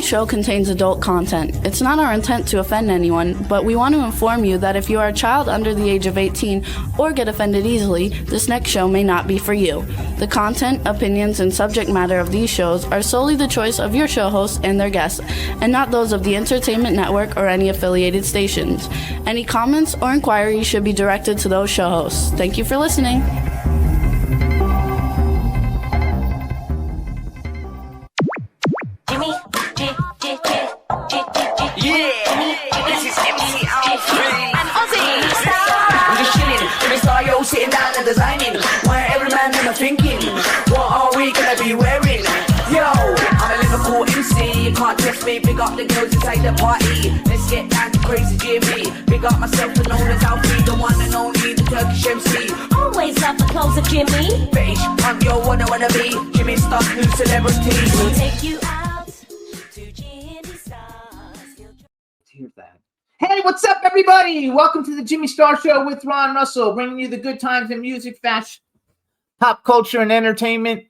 following show contains adult content. It's not our intent to offend anyone, but we want to inform you that if you are a child under the age of 18 or get offended easily, this next show may not be for you. The content, opinions, and subject matter of these shows are solely the choice of your show hosts and their guests, and not those of the Entertainment Network or any affiliated stations. Any comments or inquiries should be directed to those show hosts. Thank you for listening. Sitting down and designing, where every man in a thinking, what are we gonna be wearing? Yo, I'm a Liverpool MC, you can't test me. Big up the girls inside the party, let's get down to crazy Jimmy. Big up myself and known as Alfie, the one and only, the Turkish MC. Always love the clothes of Jimmy. Bitch, I'm your wanna be, Jimmy Star's new celebrity. We'll take you out to Jimmy Star's. Hear that. Hey, what's up, everybody? Welcome to the Jimmy Star Show with Ron Russell, bringing you the good times in music, fashion, pop culture, and entertainment.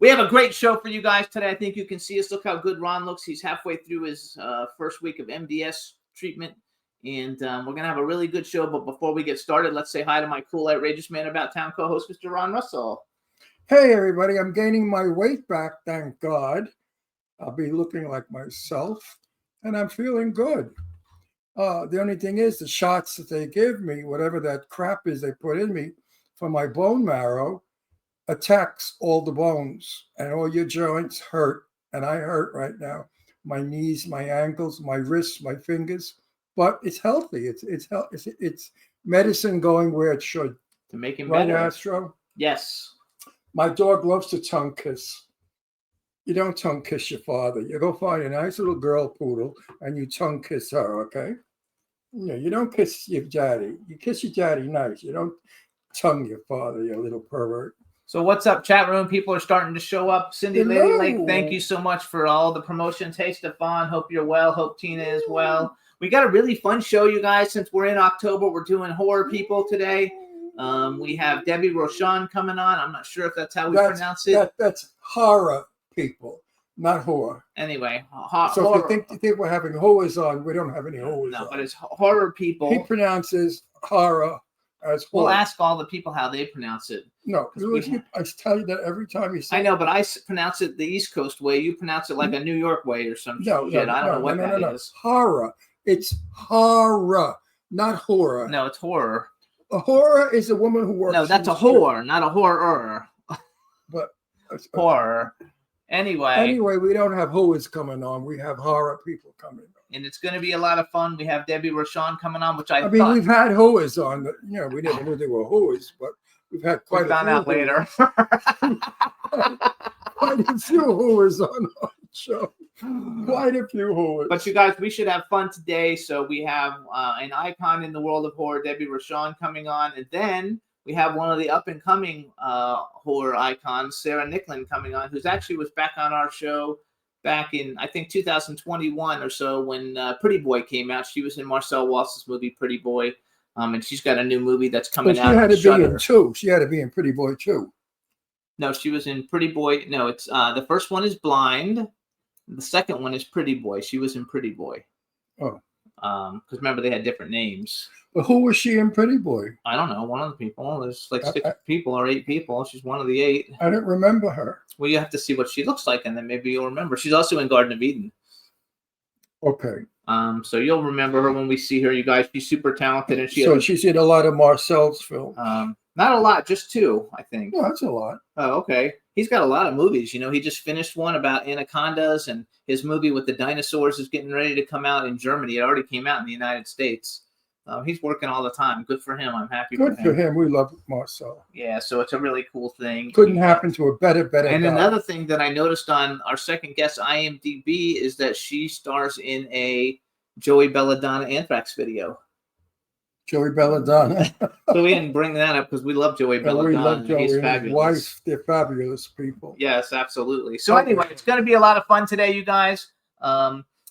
We have a great show for you guys today. I think you can see us. Look how good Ron looks. He's halfway through his first week of MDS treatment, and we're going to have a really good show. But before we get started, let's say hi to my cool, outrageous man about town co-host, Mr. Ron Russell. Hey, everybody. I'm gaining my weight back, thank God. I'll be looking like myself, and I'm feeling good. The only thing is the shots that they give me, whatever that crap is they put in me for my bone marrow, attacks all the bones and all your joints hurt. And I hurt right now. My knees, my ankles, my wrists, my fingers. But it's healthy. It's medicine going where it should. To make him right, better. Astro? Yes. My dog loves to tongue kiss. You don't tongue kiss your father. You go find a nice little girl poodle and you tongue kiss her, okay? Yeah, you don't kiss your daddy. You kiss your daddy nice. You don't tongue your father, you little pervert. So what's up, chat room? People are starting to show up. Cindy Hello. Lady Lake, thank you so much for all the promotions. Hey, Stefan, hope you're well. Hope Tina is well. We got a really fun show, you guys. Since we're in October, we're doing horror people today. We have Debbie Rochon coming on. I'm not sure if that's how we pronounce it. That's horror people, not horror. Anyway, so horror. if you think we're having horrors on, we don't have any horrors on. No, but it's horror people. He pronounces horror as horror. We'll ask all the people how they pronounce it. No, I tell you that every time you say I know, but I pronounce it the East Coast way. You pronounce it like a New York way or some shit. I don't know what that is. Horror. It's horror, not horror. No, it's horror. A horror is a woman who works. No, that's a whore, not a horror. But horror. Anyway, we don't have whoas coming on. We have horror people coming on. And it's going to be a lot of fun. We have Debbie Rochon coming on, which I mean, we've had whoas on. We never knew they were whoas, but we've had quite a few. Found out later. Quite a few whoas on our show. Quite a few whoas. But you guys, we should have fun today. So we have an icon in the world of horror, Debbie Rochon, coming on. And then we have one of the up-and-coming horror icons, Sarah Nicklin, coming on, who's actually was back on our show back in, I think, 2021 or so when Pretty Boy came out. She was in Marcel Wallace's movie Pretty Boy, and she's got a new movie that's coming out. She had to be in two. She had to be in Pretty Boy too. No, she was in Pretty Boy. No, it's the first one is Blind. The second one is Pretty Boy. She was in Pretty Boy. Oh. Because remember, they had different names. But who was she in Pretty Boy? I don't know. One of the people. There's like 6 people or 8 people. She's one of the 8. I don't remember her. Well, you have to see what she looks like, and then maybe you'll remember. She's also in Garden of Eden. Okay. So you'll remember her when we see her, you guys. She's super talented, and she's in a lot of Marcel's films. Not a lot, just 2, I think. No, that's a lot. Oh, okay. He's got a lot of movies. He just finished one about anacondas, and his movie with the dinosaurs is getting ready to come out in Germany. It already came out in the United States. He's working all the time. Good for him. I'm happy Good for him. We love Marcel. Yeah, so it's a really cool thing. Couldn't happen to a better And guy. Another thing that I noticed on our second guest, IMDb, is that she stars in a Joey Belladonna Anthrax video. Joey Belladonna. So we didn't bring that up because we love Joey Belladonna. We love Joey. He's and fabulous. his wife, they're fabulous people. Yes, absolutely. So anyway, it's going to be a lot of fun today, you guys.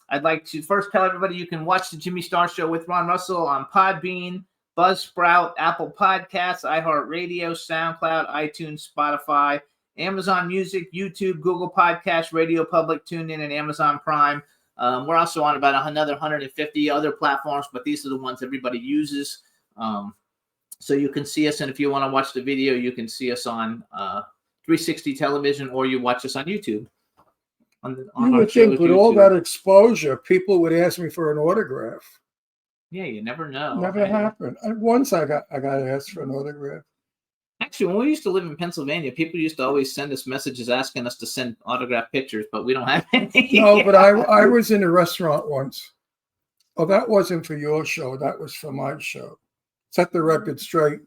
I'd like to first tell everybody you can watch the Jimmy Star Show with Ron Russell on Podbean, Buzzsprout, Apple Podcasts, iHeartRadio, SoundCloud, iTunes, Spotify, Amazon Music, YouTube, Google Podcasts, Radio Public, TuneIn, and Amazon Prime. We're also on about another 150 other platforms, but these are the ones everybody uses. So you can see us, and if you want to watch the video, you can see us on 360 television, or you watch us on YouTube. On You would think with all that exposure, people would ask me for an autograph. Yeah, you never know. Never happened. Once I got asked for an autograph. Actually, when we used to live in Pennsylvania, people used to always send us messages asking us to send autograph pictures, but we don't have any. No, but I was in a restaurant once. Oh, that wasn't for your show. That was for my show. Set the record straight.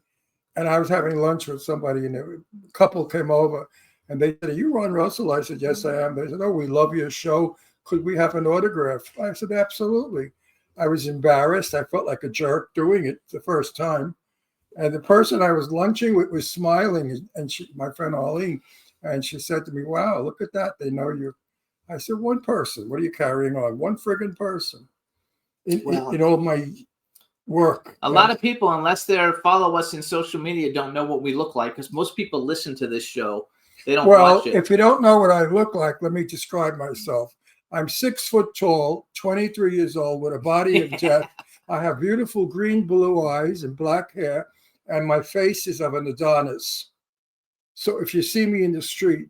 And I was having lunch with somebody, and a couple came over, and they said, "Are you Ron Russell?" I said, "Yes, I am." They said, "Oh, we love your show. Could we have an autograph?" I said, "Absolutely." I was embarrassed. I felt like a jerk doing it the first time. And the person I was lunching with was smiling, and my friend Arlene, and she said to me, "Wow, look at that. They know you." I said, "One person. What are you carrying on? One friggin' person." In all my work. A lot of people, unless they follow us in social media, don't know what we look like, because most people listen to this show. They don't watch it. If you don't know what I look like, let me describe myself. I'm 6 foot tall, 23 years old, with a body of death. I have beautiful green, blue eyes and black hair, and my face is of an Adonis. So if you see me in the street,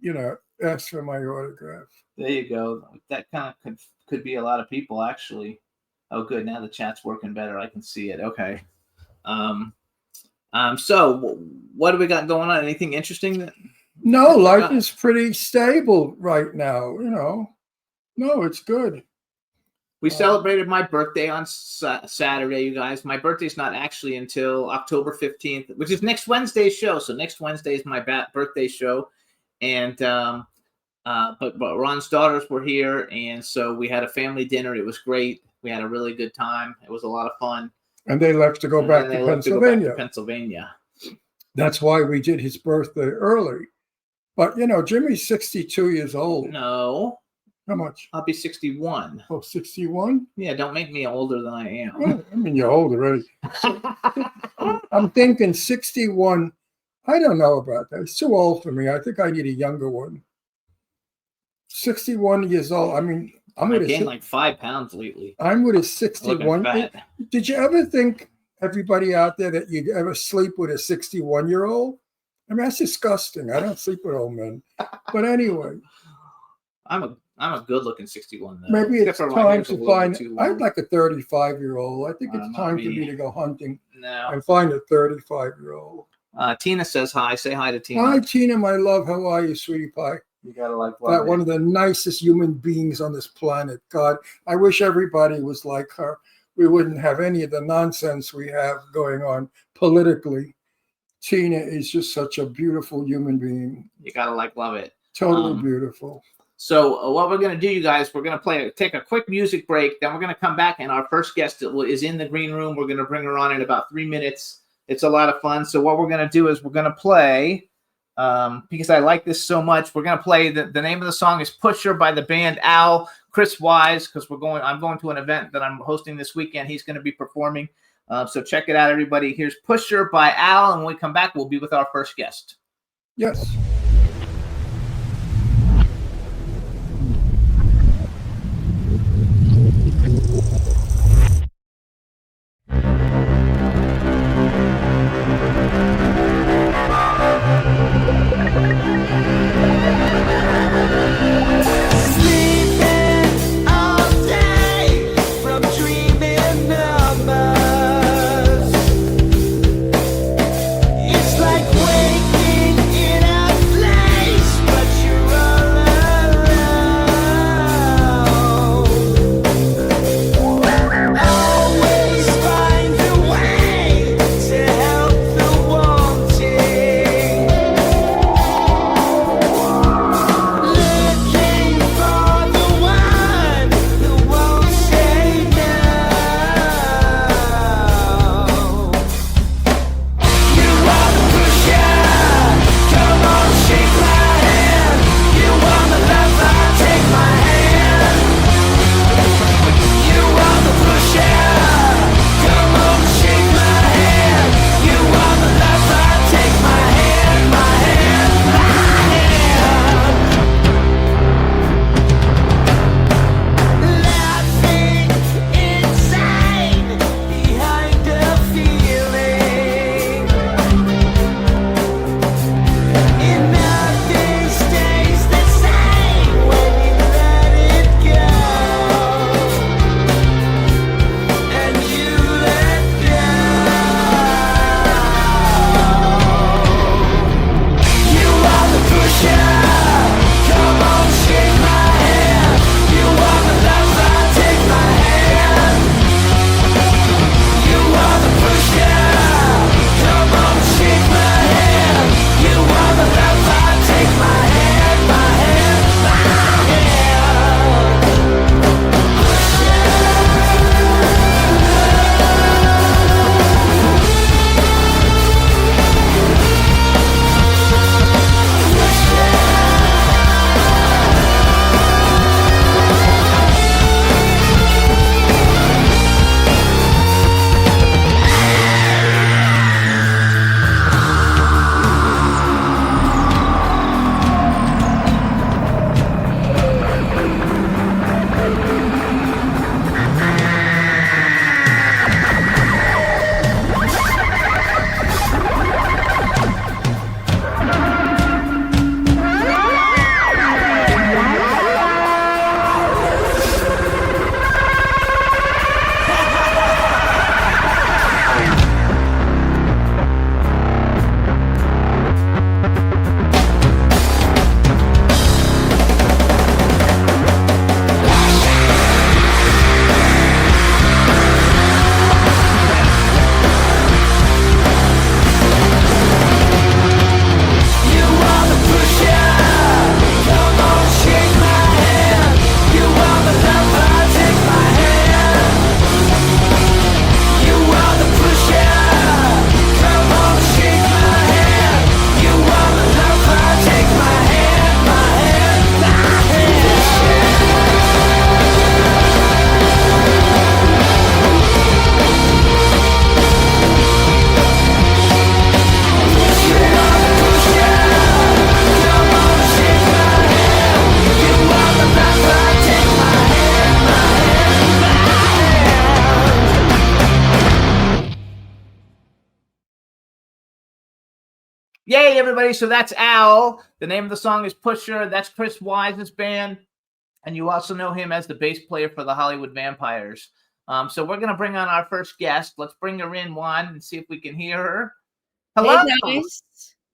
ask for my autograph. There you go. That kind of could be a lot of people, actually. Oh, good. Now the chat's working better. I can see it. Okay. So what do we got going on? Anything interesting? No, life is pretty stable right now. No, it's good. We celebrated my birthday on Saturday, you guys. My birthday's not actually until October 15th, which is next Wednesday's show. So next Wednesday is my birthday show. And, but Ron's daughters were here. And so we had a family dinner. It was great. We had a really good time. It was a lot of fun. And they left to go back to Pennsylvania. Pennsylvania. That's why we did his birthday early. But, Jimmy's 62 years old. No. How much? I'll be 61. Oh, 61? Yeah, don't make me older than I am. Well, I mean, you're old already. I'm thinking 61. I don't know about that. It's too old for me. I think I need a younger one. 61 years old. I mean, I gained like 5 pounds lately. I'm with a 61. Did you ever think, everybody out there, that you'd ever sleep with a 61-year-old? I mean, that's disgusting. I don't sleep with old men. But anyway. I'm a good-looking 61, though. Maybe it's time to find. I'd like a 35-year-old. I think it's time for me to go hunting and find a 35-year-old. Tina says hi. Say hi to Tina. Hi, Tina, my love. How are you, sweetie pie? You gotta like that one of the nicest human beings on this planet. God, I wish everybody was like her. We wouldn't have any of the nonsense we have going on politically. Tina is just such a beautiful human being. You gotta love it. Totally beautiful. So what we're going to do, you guys, we're going to take a quick music break. Then we're going to come back, and our first guest is in the green room. We're going to bring her on in about 3 minutes. It's a lot of fun. So what we're going to do is we're going to play, because I like this so much, we're going to play, the name of the song is Pusher by the band Al. Chris Wise, because I'm going to an event that I'm hosting this weekend. He's going to be performing. So check it out, everybody. Here's Pusher by Al, and when we come back, we'll be with our first guest. Yes. It's like waking in a Yay, everybody. So that's Al. The name of the song is Pusher. That's Chris Wise's band. And you also know him as the bass player for the Hollywood Vampires. So we're going to bring on our first guest. Let's bring her in, Juan, and see if we can hear her. Hello. Hey, guys.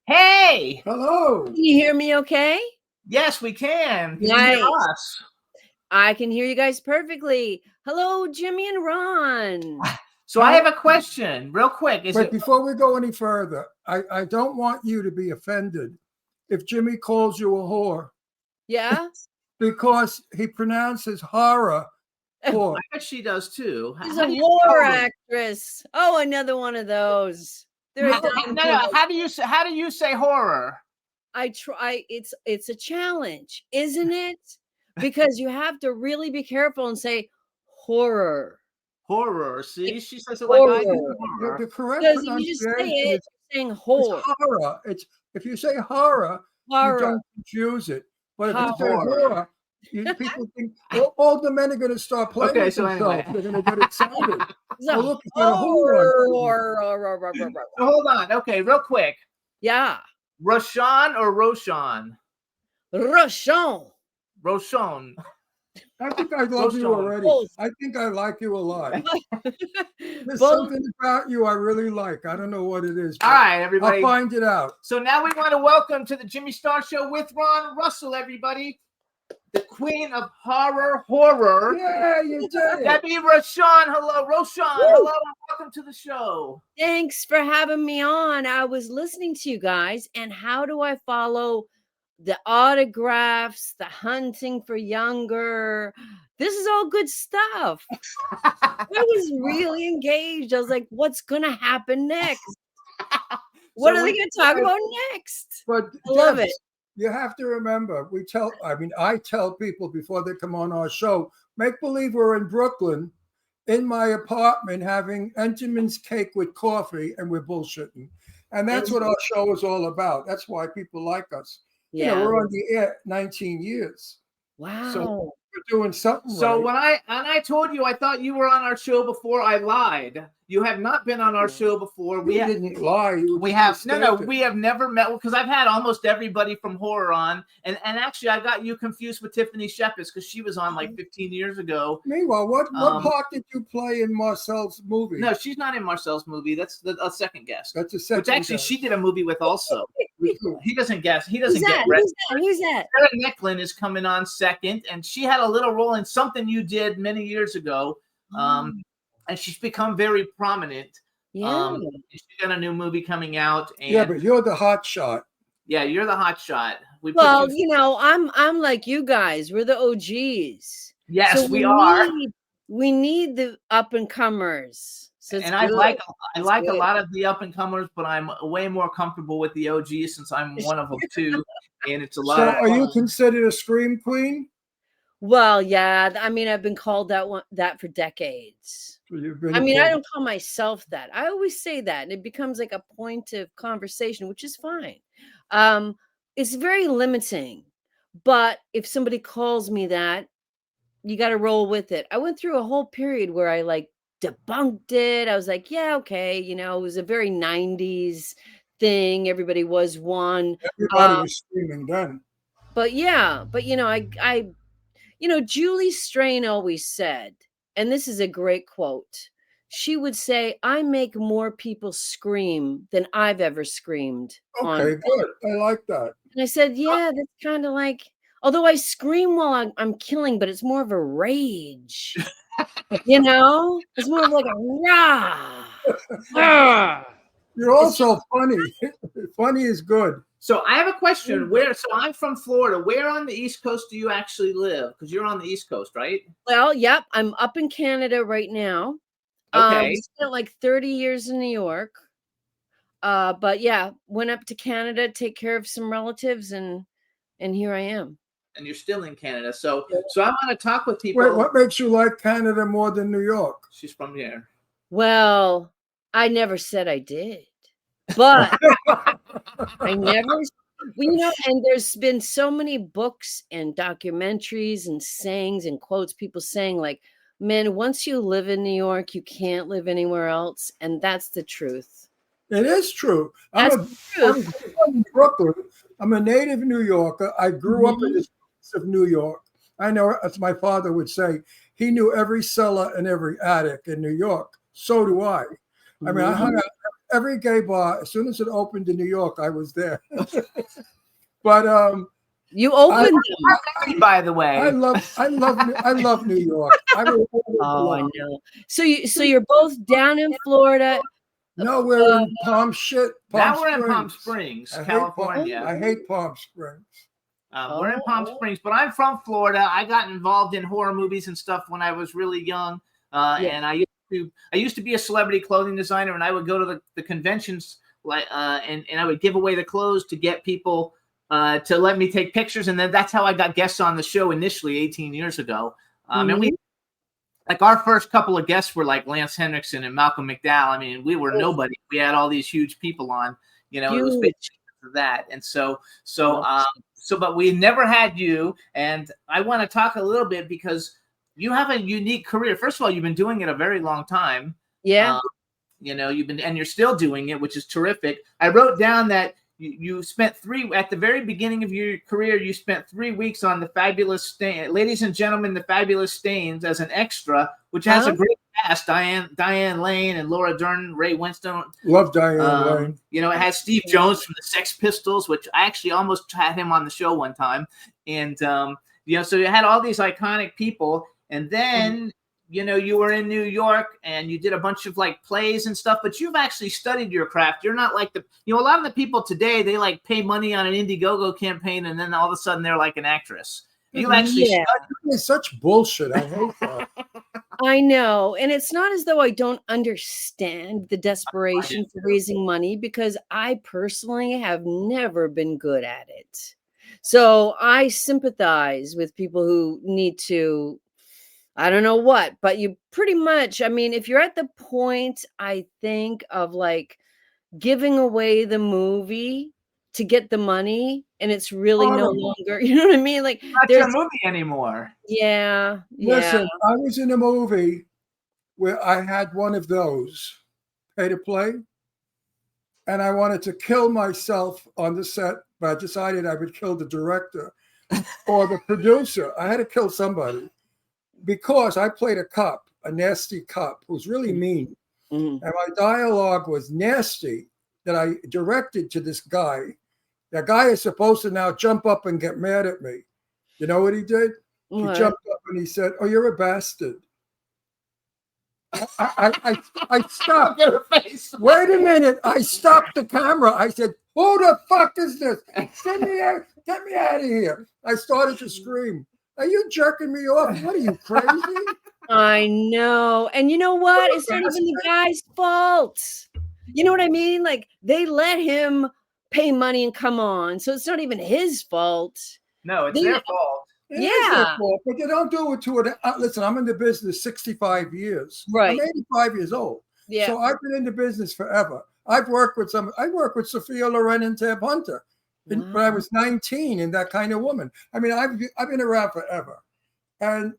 Hey. Hello. Can you hear me okay? Yes, we can. Can you hear Nice. us? I can hear you guys perfectly. Hello, Jimmy and Ron. So I have a question real quick. But before we go any further, I don't want you to be offended if Jimmy calls you a whore Yeah? because he pronounces horror whore. I bet she does too. She's How a do you horror spell it? actress. Oh, another one of those. They're a No, dime no, piece. how do you say horror? I try. It's a challenge, isn't it? Because you have to really be careful and say horror. Horror. See, she says it like I do. Horror. Horror. The correct Because if you just say pronunciation it, is you're saying it's horror. horror. It's if you say horror, you Horror. don't confuse it. But if you say Horror. horror, people think all the men are going to start playing Okay, with so themselves. anyway. They're going to get excited. It's a Oh, look, it's got a horror on it. So hold on. Okay, real quick. Yeah. Rochon or Rochon? Rochon. Rochon. I think I love you Rochon. already. Both. I think I like you a lot. There's Both. something about you I really like. I don't know what it is. All but right, everybody. I'll find it out. So now we want to welcome to the Jimmy Star Show with Ron Russell, everybody. The queen of horror. Yeah, you did it. Debbie Rochon. Hello, Rochon. Hello, and welcome to the show. Thanks for having me on. I was listening to you guys, and how do I follow the autographs, the hunting for younger? This is all good stuff. I was really engaged. I was like, what's going to happen next? What are they going to talk about next? But I love Debs, it. You have to remember, I tell people before they come on our show, make believe we're in Brooklyn in my apartment having Entenmann's cake with coffee and we're bullshitting. And that's what our show is all about. That's why people like us. Yeah. You know, we're on the air 19 years. Wow. So we're doing something So right. when I told you I thought you were on our show before, I lied. You have not been on our show before. We didn't lie. You We just have mistaken. we have never met because I've had almost everybody from horror on, and actually I got you confused with Tiffany Shepis because she was on like 15 years ago. Meanwhile, what part did you play in Marcel's movie? No, she's not in Marcel's movie. That's a second guest. That's a second. Which actually guess. she did a movie with also. He doesn't guess. He Who's doesn't that? get Who's that? Who's that? Sarah Nicklin is coming on second, and she had a little role in something you did many years ago. And she's become very prominent. Yeah. She's got a new movie coming out. And Yeah, but you're the hot shot. yeah, you're the hot shot. We put Well, you- you know, I'm like you guys. We're the OGs. yes, So we are. We need the up and comers. So it's And I good. like It's a good. lot of the up and comers, but I'm way more comfortable with the OGs since I'm one of them too. And it's a lot So of are you fun. considered a scream queen? Well, yeah. I mean, I've been called that for decades. You've been I mean, I called- don't call myself that. I always say that, and it becomes like a point of conversation, which is fine. It's very limiting, but if somebody calls me that, you got to roll with it. I went through a whole period where I like debunked it. I was like, yeah, okay, you know, it was a very 90s thing. Everybody was one. Everybody was screaming then. But yeah, but you know, I Julie Strain always said, and this is a great quote. She would say, I make more people scream than I've ever screamed. Okay, good. I like that. And I said, yeah, that's kind of like, although I scream while I'm killing, but it's more of a rage. You know? It's more of like a rah. rah. You're also funny. Funny is good. So I have a question. So I'm from Florida. Where on the East Coast do you actually live? Because you're on the East Coast, right? Well, yep, I'm up in Canada right now. Okay. Spent like 30 years in New York. But yeah, went up to Canada, take care of some relatives, and here I am. And you're still in Canada. So I want to talk with people. Wait, what makes you like Canada more than New York? She's from here. Well, I never said I did, but I never, and there's been so many books and documentaries and sayings and quotes, people saying like, man, once you live in New York, you can't live anywhere else. And that's the truth. It is true. That's I'm the truth. from Brooklyn. I'm a native New Yorker. I grew up in the Mhm. streets of New York. I know, as my father would say, he knew every cellar and every attic in New York. So do I. I mean, I hung Mhm. out at every gay bar. As soon as it opened in New York, I was there. But You I, opened them. By the way, I love New York. I will always Oh, I love. know. So you're both down in Florida. No, we're in Palm now we're in Palm Springs. Springs, I California. hate Palm Springs. We're in Palm Oh, Springs, but I'm from Florida. I got involved in horror movies and stuff when I was really young, yeah. and I used to be a celebrity clothing designer, and I would go to the conventions and I would give away the clothes to get people to let me take pictures, and then that's how I got guests on the show initially 18 years ago. And we like our first couple of guests were like Lance Henriksen and Malcolm McDowell. I mean, we were nobody. We had all these huge people on. You know, it was basically Huge. for that, and so No. but we never had you. And I want to talk a little bit because you have a unique career. First of all, you've been doing it a very long time. Yeah. Um, you know, and you're still doing it, which is terrific. I wrote down that you spent at the very beginning of your career, you spent 3 weeks on the Fabulous Stain, Ladies and Gentlemen, the Fabulous Stains as an extra, which has a great cast: Diane Lane and Laura Dern, Ray Winstone. Love Diane Lane. You know, it has Steve Jones from the Sex Pistols, which I actually almost had him on the show one time. And, you know, so you had all these iconic people. And then, you know, you were in New York and you did a bunch of like plays and stuff, but you've actually studied your craft. You're not like you know, a lot of the people today, they like pay money on an Indiegogo campaign and then all of a sudden they're like an actress. You actually Yeah. It's such bullshit. I hate that. I know. And it's not as though I don't understand the desperation for raising money because I personally have never been good at it. So I sympathize with people who need to, I don't know what, but you pretty much, I mean, if you're at the point, I think, of like giving away the movie to get the money and it's really no Horrible. longer, you know what I mean? Like not there's, your movie anymore. yeah. Listen, I was in a movie where I had one of those pay to play, and I wanted to kill myself on the set, but I decided I would kill the director or the producer. I had to kill somebody because I played a cop, a nasty cop who's really mean. Mhm. And my dialogue was nasty that I directed to this guy. That guy is supposed to now jump up and get mad at me. You know what he did? He What? jumped up and he said, "Oh, you're a bastard." I stopped. Look at her face. Wait a minute. I stopped the camera. I said, "Who the fuck is this? Get me out of here." I started to scream. Are you jerking me off? What are you, crazy? I know. And you know what? It's not even the guy's fault. You know what I mean? Like they let him pay money and come on. So it's not even his fault. No, it's They- their fault. It is their Yeah. fault, but you don't do it to it. Listen, I'm in the business 65 years. Right. I'm 85 years old. Yeah. So I've been in the business forever. I worked with Sophia Loren and Tab Hunter when I was 19 and that kind of woman. I mean, I've been around forever. And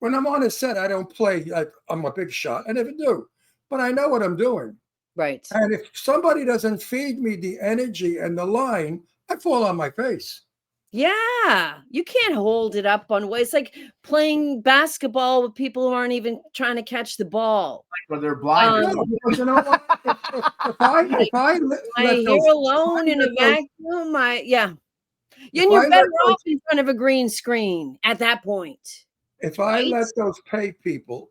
when I'm on a set, I don't play like I'm a big shot. I never do. But I know what I'm doing. Right. And if somebody doesn't feed me the energy and the line, I fall on my face. Yeah. You can't hold it up on way. It's like playing basketball with people who aren't even trying to catch the ball. Or they're blind. No, because you know what? If I You're alone in a vacuum. Yeah. And you're better off in front of a green screen at that point. If I let those pay people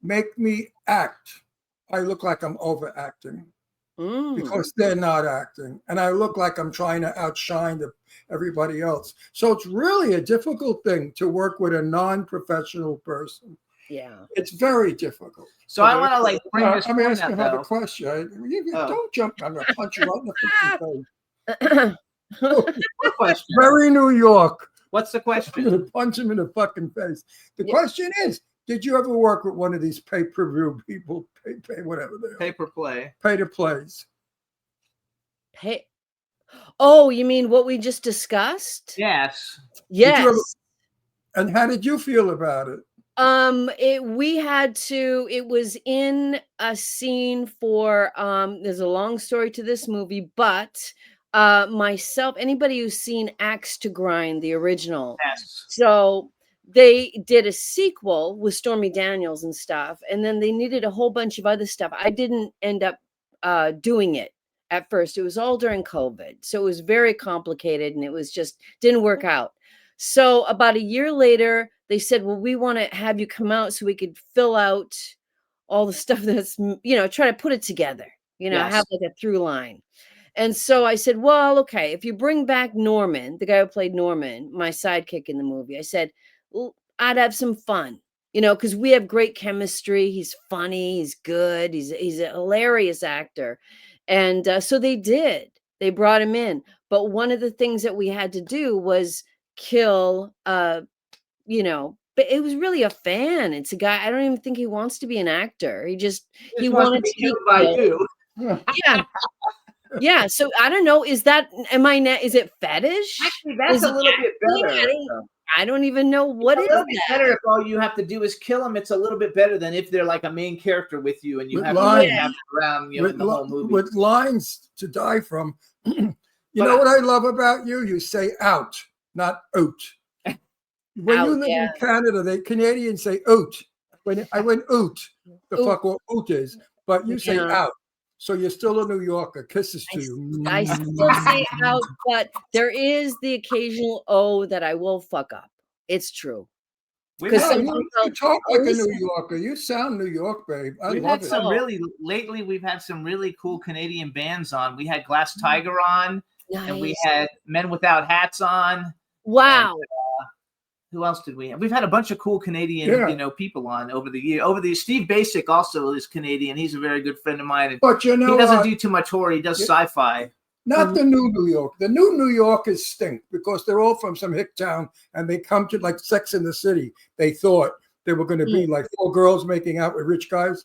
make me act, I look like I'm overacting because they're not acting. And I look like I'm trying to outshine everybody else. So it's really a difficult thing to work with a non-professional person. Yeah. It's very difficult. So I want to like bring this I'm point asking up, her the though. question. Don't jump. I'm going to punch you right in the fucking face. What question? Very New York. What's the I'm question? going to punch him in the fucking face. The question is, did you ever work with one of these pay-per-view people, pay whatever they are, Pay per play. pay to plays? Hey. Oh, you mean what we just discussed? Yes. Yes. And how did you feel about it? It was in a scene for there's a long story to this movie, but myself, anybody who's seen Axe to Grind, the original. Yes. So they did a sequel with Stormy Daniels and stuff, and then they needed a whole bunch of other stuff. I didn't end up doing it at first. It was all during COVID. So it was very complicated and it was just didn't work out. So about a year later, they said, well, we want to have you come out so we could fill out all the stuff that's, try to put it together, Yes. have like a through line. And so I said, well, okay, if you bring back Norman, the guy who played Norman, my sidekick in the movie, I said, well, I'd have some fun, because we have great chemistry. He's funny. He's good. He's a hilarious actor. And so they did. They brought him in. But one of the things that we had to do was kill, but it was really a fan. It's a guy. I don't even think he wants to be an actor. He Just he wants wanted to be killed by killed. you. Yeah. Yeah. So I don't know. Is it fetish? Actually, that's Is a it little bit acting? better. I don't even know what It's is a little bit that. better if all you have to do is kill them. It's a little bit better than if they're like a main character with you and you With have lines. to have around in the whole movie. With lines to die from. You know what I love about you? You say out, not out. When you live in Canada, Canadians say out. When I went out, the fuck what out is, but you say out. So you're still a New Yorker. Kisses to you. I still say out, but there is the occasional O that I will fuck up. It's true. You talk like a New Yorker. You sound New York, babe. I love it. Lately, we've had some really cool Canadian bands on. We had Glass Tiger on, and we had Men Without Hats on. Wow. And, who else did we have? We've had a bunch of cool Canadian, people on over the year. Steve Basic also is Canadian. He's a very good friend of mine. And but he doesn't do too much horror. He does sci-fi. Not the new New York. The new New Yorkers stink because they're all from some hick town and they come to like Sex in the City. They thought they were going to be like 4 girls making out with rich guys.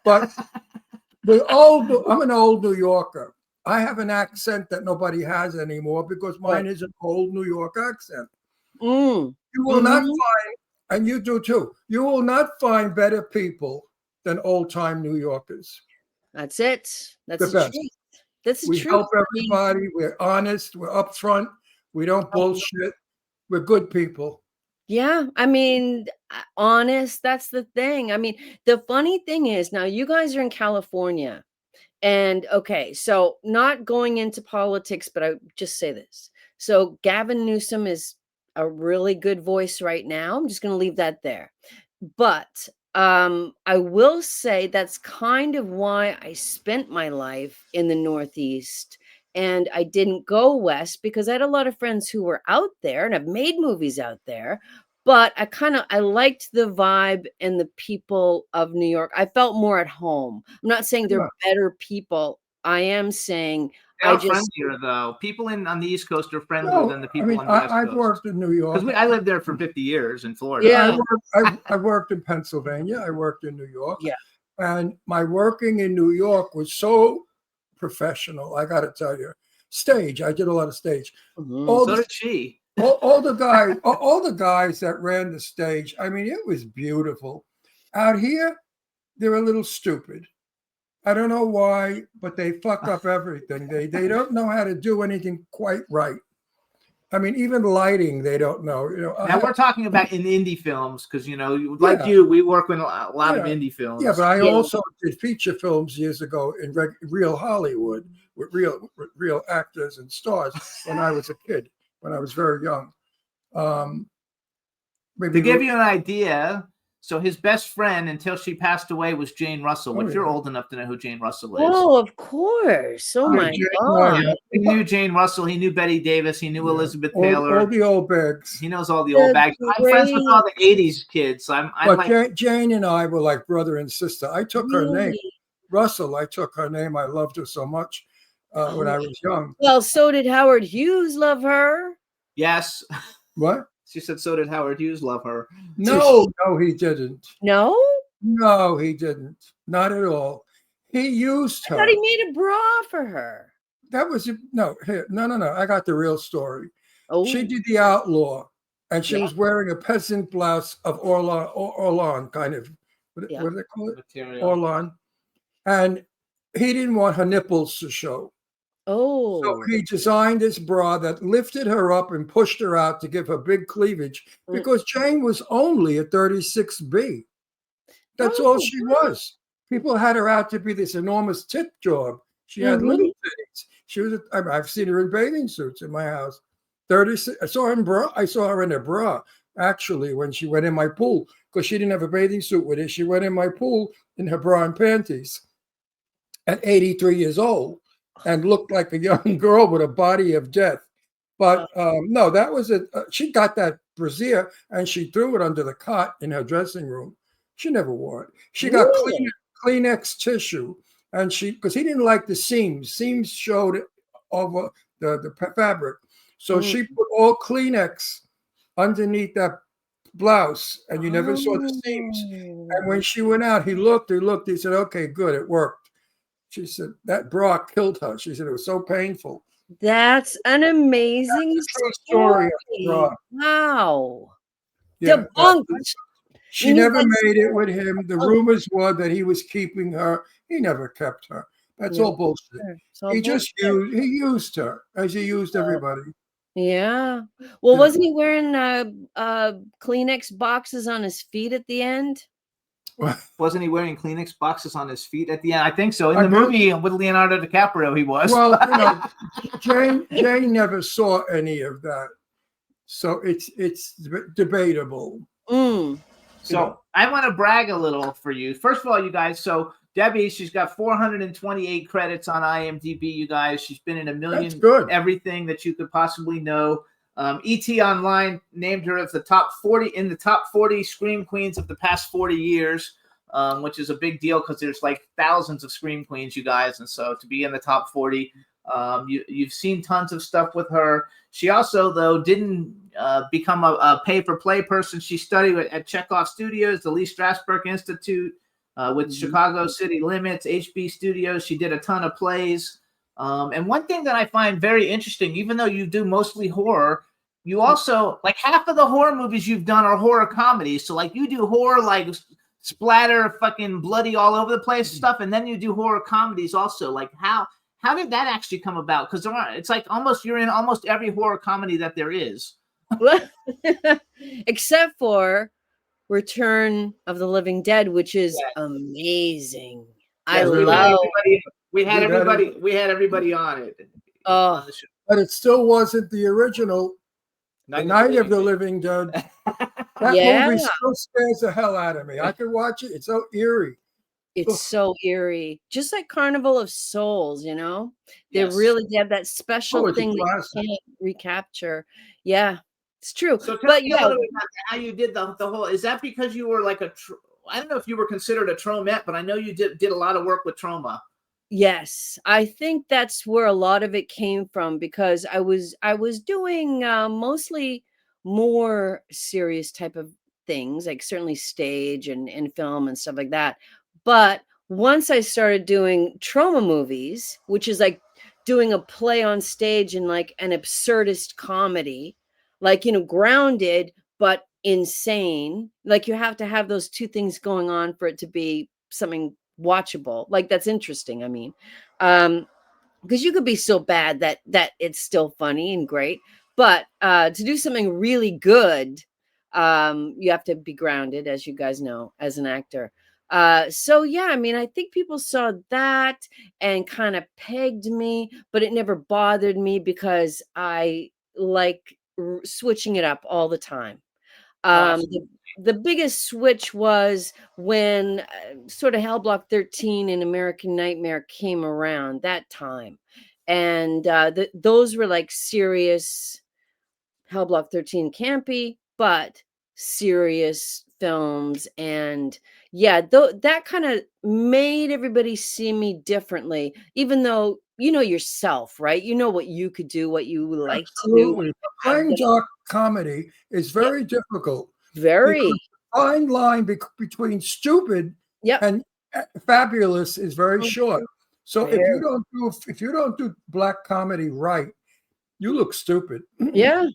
But I'm an old New Yorker. I have an accent that nobody has anymore because mine is an old New York accent. You will not find, and you do too, you will not find better people than old-time New Yorkers. That's it. That's the best. Truth. That's the we truth. Help everybody. We're honest. We're upfront. We don't bullshit. We're good people. Yeah, I mean, honest. That's the thing. I mean, the funny thing is now you guys are in California, and okay, so not going into politics, but I just say this. So Gavin Newsom is a really good voice right now. I'm just going to leave that there. But I will say that's kind of why I spent my life in the Northeast and I didn't go west because I had a lot of friends who were out there and have made movies out there. But I liked the vibe and the people of New York. I felt more at home. I'm not saying they're better people. I am saying they're friendlier, though. People on the East Coast are friendlier than the people on the West Coast. I've worked in New York. Because I lived there for 50 years in Florida. Yeah. I worked in Pennsylvania. I worked in New York. Yeah. And my working in New York was so professional, I got to tell you. Stage. I did a lot of stage. So did she. All the guys that ran the stage, I mean, it was beautiful. Out here, they're a little stupid. I don't know why, but they fuck up everything. They don't know how to do anything quite right. I mean, even lighting, they don't know. Now we're talking about in indie films because we work with a lot of indie films. Yeah, but I also did feature films years ago in real Hollywood with real actors and stars when I was a kid, when I was very young. To give you an idea. So his best friend until she passed away was Jane Russell, which you're old enough to know who Jane Russell is. Oh, of course. Oh, my God. He knew Jane Russell. He knew Betty Davis. He knew Elizabeth Taylor. All the old bags. He knows all the old bags. I'm friends with all the 80s kids. Jane and I were like brother and sister. I took her name. Russell, I took her name. I loved her so much when I was young. Well, so did Howard Hughes love her. Yes. What? She said, so did Howard Hughes love her. No, he didn't. No? No, he didn't. Not at all. He used her. I thought he made a bra for her. That was no. I got the real story. Oh. She did The Outlaw. and she was wearing a peasant blouse of Orlan kind of, what Yeah. do they call it? Material. Orlan. And he didn't want her nipples to show. So Oh. he designed this bra that lifted her up and pushed her out to give her big cleavage because Jane was only a 36B. That's all she was. People had her out to be this enormous tit job. She had little titties. She was. I've seen her in bathing suits in my house. 36. I saw her in bra. I saw her in a bra actually when she went in my pool because she didn't have a bathing suit with her. She went in my pool in her bra and panties at 83 years old and looked like a young girl with a body of death. But no, that was it. She got that brassiere and she threw it under the cot in her dressing room. She never wore it. She got Kleenex tissue, and because he didn't like the seams. Seams showed over the fabric, so she put all Kleenex underneath that blouse, and you never saw the seams. And when she went out, he looked. He said, "Okay, good, it worked." She said that bra killed her. She said it was so painful. That's an amazing True story of the bra. Wow. Yeah, Debunked. she You need never that made it with him. The rumors were that he was keeping her. He never kept her. That's all bullshit. It's all He just used her as he used everybody. Yeah. Well, Yeah. wasn't he wearing Kleenex boxes on his feet at the end? Wasn't he wearing Kleenex boxes on his feet at the end? I think so. In I the bet- movie with Leonardo DiCaprio, he was. Well, Jane never saw any of that, so it's debatable. So I want to brag a little for you. First of all, you guys, so Debbie, she's got 428 credits on IMDb, you guys. She's been in a million, That's good. everything that you could possibly know. ET Online named her as the top 40 Scream Queens of the past 40 years, which is a big deal because there's like thousands of Scream Queens, you guys. And so to be in the top 40, you've seen tons of stuff with her. She also, though, didn't become a pay-for-play person. She studied at Chekhov Studios, the Lee Strasberg Institute, with Chicago City Limits, HB Studios. She did a ton of plays. And one thing that I find very interesting, even though you do mostly horror, you also, like half of the horror movies you've done are horror comedies. So like you do horror, like splatter, fucking bloody all over the place stuff. And then you do horror comedies also. Like how did that actually come about? Because it's like you're in almost every horror comedy that there is. Except for Return of the Living Dead, which is amazing. I love. We had everybody on it. Oh, But it still wasn't the original. The Night of the Living Dead. That movie still scares the hell out of me. I can watch it. It's so eerie. it's so eerie. Just like Carnival of Souls, you know? They Yes. really have that special it's a thing that classic. you can't recapture. Yeah, it's true. So tell But me a little bit about how you did the whole. Is that because you were like I don't know if you were considered a traumette, but I know you did a lot of work with trauma. yes, I think that's where a lot of it came from because I was doing mostly more serious type of things, like certainly stage and film and stuff like that. But once I started doing trauma movies, which is like doing a play on stage in like an absurdist comedy, like grounded but insane. Like you have to have those two things going on for it to be something watchable. Like that's interesting. I mean, because you could be so bad that it's still funny and great, but to do something really good, you have to be grounded, as you guys know, as an actor. So yeah, I mean, I think people saw that and kind of pegged me, but it never bothered me because I like switching it up all the time. The biggest switch was when sort of Hell Block 13 and American Nightmare came around that time. And those were like serious Hell Block 13 campy, but serious films. And yeah, that kind of made everybody see me differently, even though you know yourself, right? You know what you could do, what you like to do. Absolutely. Playing dark comedy is very difficult. Very. Because the fine line between stupid Yep. and fabulous is very Oh, short. So very. if you don't do black comedy right, you look stupid. Yeah.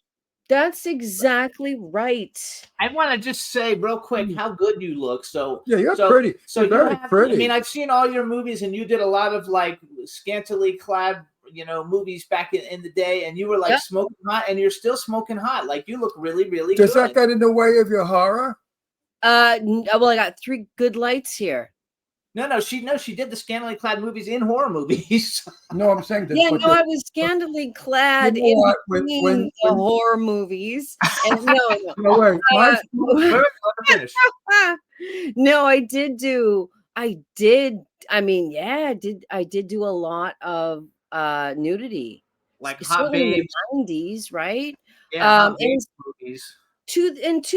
That's exactly right. I want to just say real quick how good you look. Yeah, you're So pretty. so You're you very have. I pretty. mean, I've seen all your movies, and you did a lot of like scantily clad, movies back in the day, and you were like Yep. smoking hot, and you're still smoking hot. Like you look really, really Does that good. get in the way of your horror? Well, I got 3 good lights here. No, she did the scantily clad movies in horror movies. No, I'm saying that. Yeah, but no, I was scandally clad know in what? between the horror movies. And no, No, wait, uh, Wait, let her finish. no, I mean, yeah, I did do a lot of nudity. Like Hot Certainly in Babes. the 90s, right? Yeah, Hot And Babes movies. to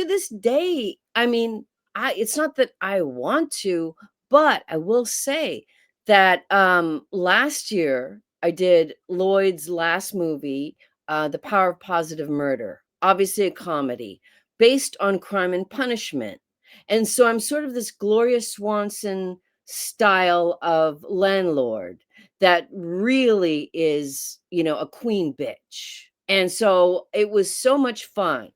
this day, I mean, it's not that I want to, but I will say that last year I did Lloyd's last movie, The Power of Positive Murder, obviously a comedy based on Crime and Punishment. And so I'm sort of this Gloria Swanson style of landlord that really is, a queen bitch. And so it was so much fun.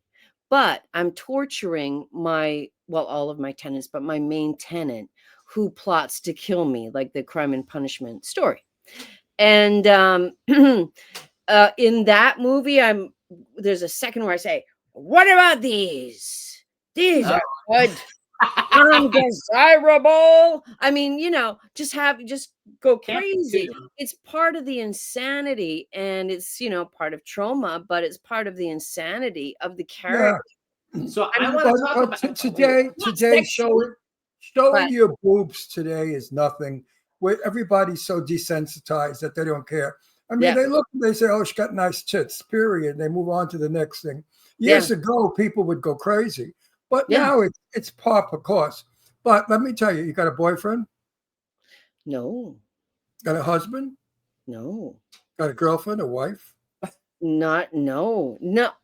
But I'm torturing all of my tenants, but my main tenant who plots to kill me, like the Crime and Punishment story. And in that movie, there's a second where I say, "What about these? These are good, undesirable." I mean, just go Campy, crazy. too. It's part of the insanity, and it's part of trauma, but it's part of the insanity of the Yeah. character. So I I mean, want to talk about Today, not sexual, showing but your boobs today is nothing. Where everybody's so desensitized that they don't care. I mean, yeah, they look, they say, "Oh, she got nice tits." Period. They move on to the next thing. yeah, Years ago, people would go crazy, but yeah. now it's par for course. But let me tell you, you got a boyfriend, No, got a husband, no, got a girlfriend, a wife. no.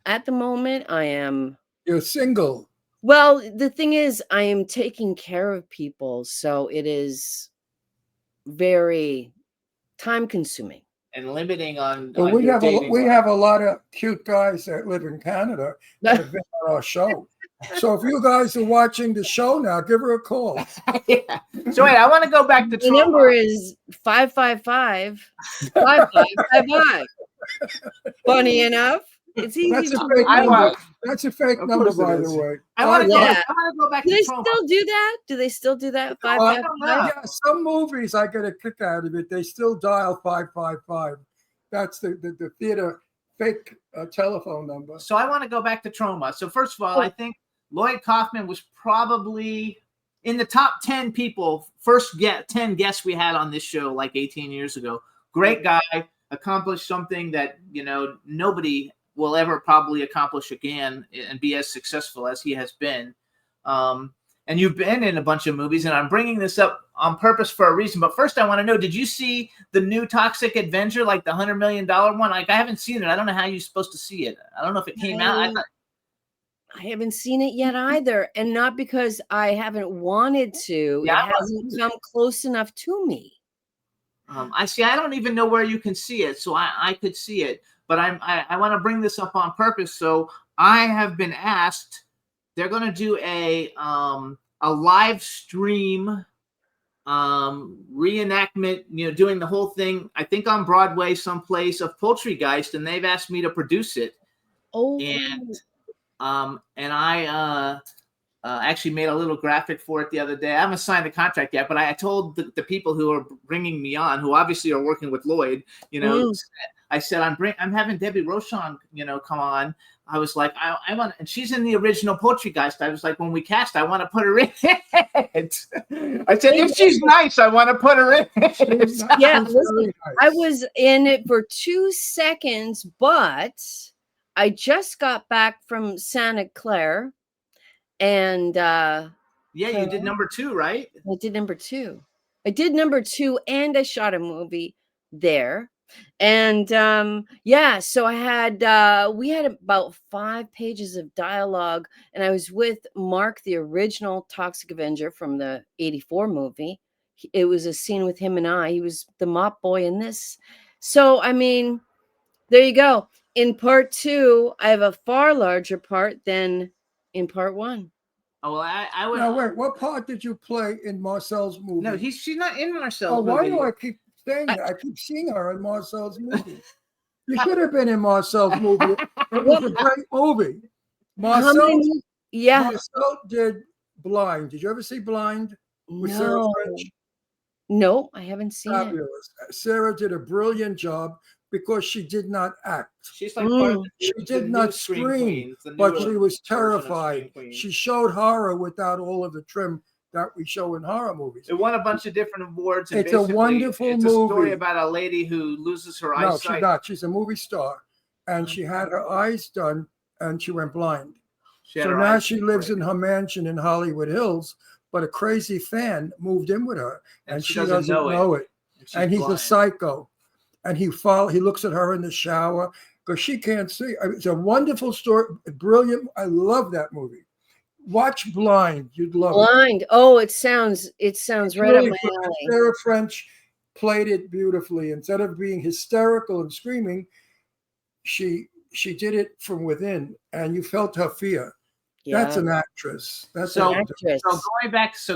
At the moment, I am. You're single. Well, the thing is, I am taking care of people, so it is very time consuming. and limiting on Well, we your have dating we life. have a lot of cute guys that live in Canada that have been on our show. So if you guys are watching the show now, give her a call. Yeah. So wait, I want to go back to The number trauma. is 555-5555. Funny enough, it's easy That's a to fake I number. remember. want. That's a fake Of number, course it by the is. way. I want to go. Yeah. I want to go back Do to they trauma. still do that? Do they still do that? I don't 555? know. Yeah, some movies I get a kick out of it. They still dial 555. That's the theater fake telephone number. So I want to go back to trauma. So first of all, Oh. I think Lloyd Kaufman was probably in the top 10 people, first 10 guests we had on this show like 18 years ago. Great guy, accomplished something that, nobody will ever probably accomplish again and be as successful as he has been. And you've been in a bunch of movies, and I'm bringing this up on purpose for a reason. But first, I want to know, did you see the new Toxic Avenger, like the $100 million one? Like, I haven't seen it. I don't know how you're supposed to see it. I don't know if it came out. I haven't seen it yet either, and not because I haven't wanted to. Yeah, It hasn't come close enough to me. I see. I don't even know where you can see it, so I could see it. But I want to bring this up on purpose. So I have been asked. They're going to do a live stream reenactment, doing the whole thing, I think on Broadway someplace, of Poultrygeist, and they've asked me to produce it. Oh, And I actually made a little graphic for it the other day. I haven't signed the contract yet, but I told the people who are bringing me on, who obviously are working with Lloyd, I said, I'm having Debbie Rochon, come on. I was like, I want, and she's in the original Poultrygeist. I was like, when we cast, I want to put her in it. I said, if she's nice, I want to put her in it. yeah. That's Listen, very nice. I was in it for 2 seconds, but I just got back from Santa Clara, and Yeah, you did number 2, right? I did number 2. I did number 2, and I shot a movie there. And yeah, so I had we had about 5 pages of dialogue, and I was with Mark, the original Toxic Avenger from the 84 movie. It was a scene with him and I. He was the mop boy in this. So I mean, there you go. in part 2, I have a far larger part than in part 1. Oh, well, I would. Now wait, what part did you play in Marcel's movie? No, she's not in Marcel's Oh, why movie. do I keep saying that? I keep seeing her in Marcel's movie. You should have been in Marcel's movie. It was a great movie. How Marcel, many? Yeah. Marcel did Blind. Did you ever see Blind with Sarah No. French? No, I haven't seen it. Fabulous. Sarah did a brilliant job because she did not act. She's like part of Mm. the, She the did new not Scream scream, Queens, the but newer she was version of Scream terrified. Queens. She showed horror without all of the trim that we show in horror movies. It won a bunch of different awards. And It's a basically, wonderful it's a story movie. about a lady who loses her No, eyesight. she's not. She's a movie star, and she had her eyes done, and she went blind. She had So her now eyes she taken lives away. in her mansion in Hollywood Hills, but a crazy fan moved in with her, and she doesn't know it. She's And he's a blind. psycho, and he looks at her in the shower because she can't see. It's a wonderful story, brilliant. I love that movie. Watch Blind, you'd love it. Blind. Oh, it sounds right Really up my good. alley. Sarah French played it beautifully. Instead of being hysterical and screaming, she did it from within, and you felt her fear. That's Yeah. an actress. That's So- an Actress.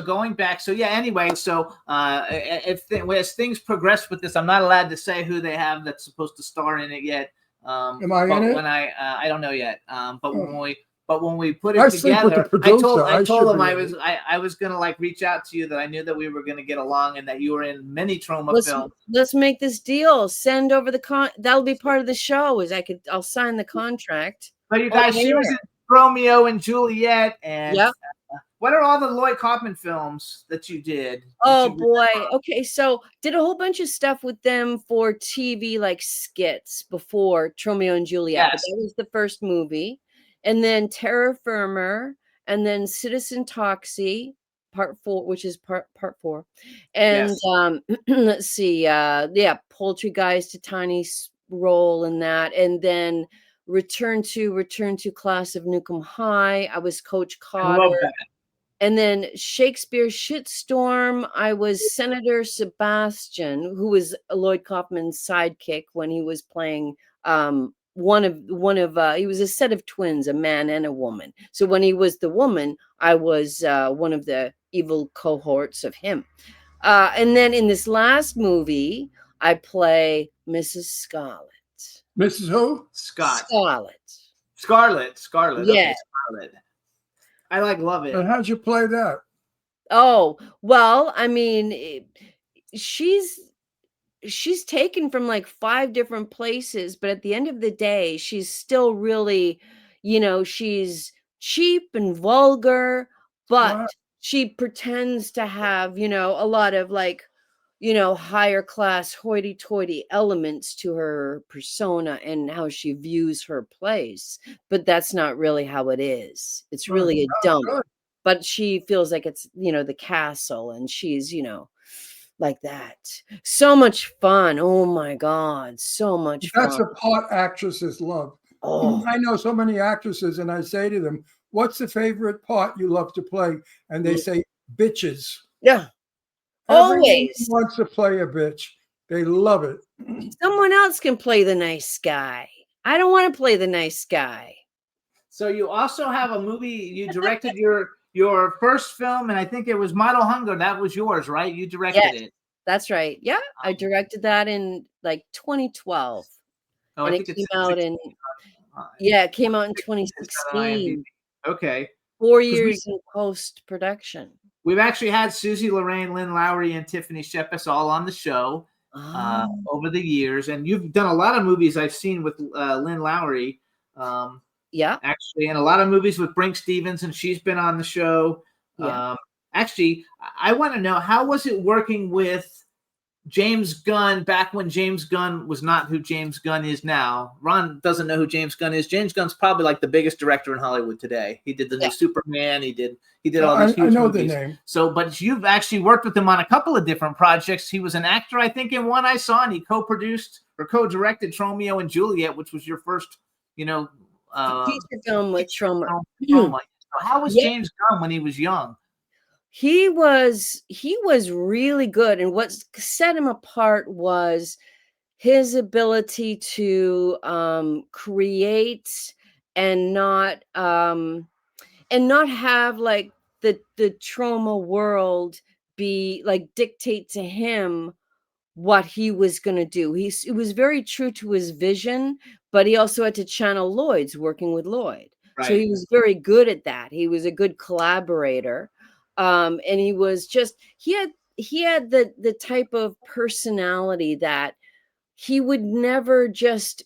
going back. So yeah. Anyway, so as things progress with this, I'm not allowed to say who they have that's supposed to star in it yet. Am I but in it? When I don't know yet. But Oh. when we put it I sleep with the together, I producer. I told should him be I was gonna like reach out to you, that I knew that we were gonna get along and that you were in many trauma Let's films. let's make this deal. Send over the that'll be part of the show. I'll sign the contract. But you guys, Oh, she was yeah. in Romeo and Juliet, and Yep. what are all the Lloyd Kaufman films that you did? Oh boy. Okay, so did a whole bunch of stuff with them for TV, like skits before Romeo and Juliet. But Yes. that was the first movie, and then Terra Firma, and then Citizen Toxie, part 4, which is part 4, and Yes. let's see, Poultry Guys to Tiny role in that, and then Return to Class of Newcomb High. I was Coach I love Cotter. that. And then Shakespeare Shitstorm, I was Senator Sebastian, who was Lloyd Kaufman's sidekick when he was playing one of he was a set of twins, a man and a woman. So when he was the woman, I was one of the evil cohorts of him. And then in this last movie, I play Mrs. Scarlet. Mrs. Who? Scarlet. Scarlet. Okay, Yeah. Scarlet. I love it. And how'd you play that? Oh, well, I mean, she's taken from like 5 different places, but at the end of the day, she's still really, she's cheap and vulgar, but Wow. she pretends to have, a lot of like, higher class hoity-toity elements to her persona and how she views her place. But that's not really how it is. It's really a dump. good. But she feels like it's, the castle, and she's, like that. So much fun. Oh my God. So much That's fun. a part actresses love. Oh, I know so many actresses, and I say to them, "What's the favorite part you love to play?" And they say, "Bitches." yeah. Everyone Always. wants to play a bitch. They love it. Someone else can play the nice guy. I don't want to play the nice guy. So you also have a movie. You directed your first film, and I think it was Model Hunger. That was yours, right? You directed Yes. it. That's right. Yeah, I directed that in like 2012. Oh, and I it think came it's out in 16. it came out in It's got an 2016. IMDb. Okay. 4 'Cause we- years in post production. We've actually had Susie Lorraine, Lynn Lowry, and Tiffany Shepis all on the show Oh, over the years, and you've done a lot of movies I've seen with Lynn Lowry, yeah, actually, and a lot of movies with Brink Stevens, and she's been on the show. yeah. Actually, I want to know, how was it working with James Gunn back when James Gunn was not who James Gunn is now? Ron doesn't know who James Gunn is. James Gunn's probably like the biggest director in Hollywood today. He did the new Superman. He did all these huge I know movies. the name. So, but you've actually worked with him on a couple of different projects. He was an actor, I think, in one I saw, and he co-produced or co-directed Romeo and Juliet, which was your first, Feature film with Trauma. Trauma. So how was Yeah. James Gunn when he was young? He was really good, and what set him apart was his ability to create and not have like the trauma world be like dictate to him what he was going to do. He was very true to his vision, but he also had to channel Lloyd's working with Lloyd. So Right. he was very good at that. He was a good collaborator. And he was just he had the type of personality that he would never just,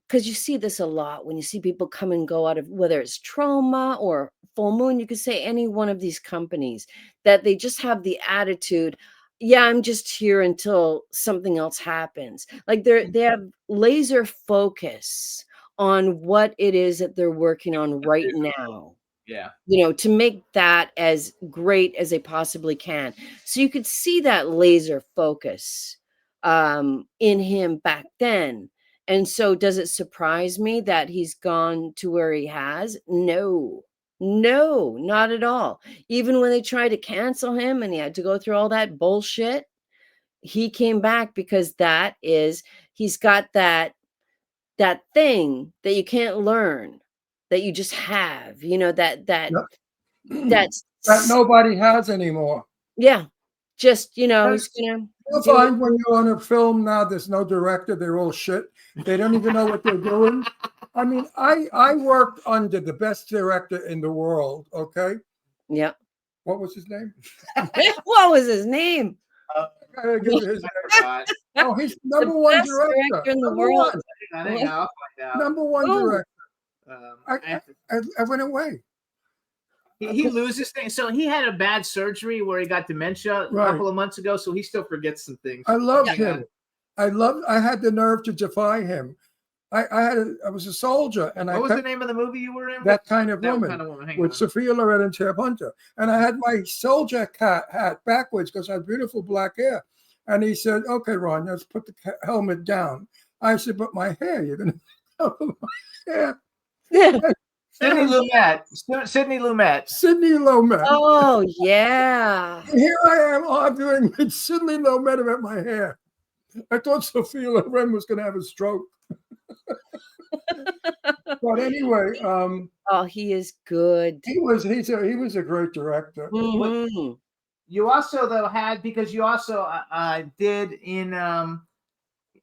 because you see this a lot when you see people come and go out of, whether it's trauma or full moon, you could say any one of these companies, that they just have the attitude, yeah, I'm just here until something else happens. Like they have laser focus on what it is that they're working on right now, Yeah. to make that as great as they possibly can. So you could see that laser focus in him back then. And so does it surprise me that he's gone to where he has? No, no, not at all. Even when they tried to cancel him and he had to go through all that bullshit, he came back because he's got that thing that you can't learn, that you just have, Yep. that's That nobody has anymore. yeah, just he's That's- gonna You'll do it. find when you're on a film now, there's no director. They're all shit. They don't even know what they're doing. I mean, I worked under the best director in the world. Okay, Yeah. what was his name? What was his name? I gotta give you his name. Forgot. Oh, he's The number one best director. in the Number world. one. I think I'll find out. Number one Oh. director. I I, have to- I went away. he loses things. So he had a bad surgery where he got dementia a Right. couple of months ago. So he still forgets some things. I loved Yeah. him. I had the nerve to defy him. I was a soldier, and What was I the kept name of the movie you were in? That Kind of That Woman Kind of Woman. Hang with on. Sophia Loren and Tab Hunter. And I had my soldier hat backwards because I had beautiful black hair. And he said, "Okay, Ron, let's put the helmet down." I said, "But my hair, you're going to cover my hair." Yeah. Sidney Lumet. Sidney Lumet. Sidney Lumet. Oh yeah. And here I am arguing with Sidney Lumet about my hair. I thought Sophia Loren was going to have a stroke. But anyway, Oh, he is good. he was a great director. Mhm. You also though had, because you also did in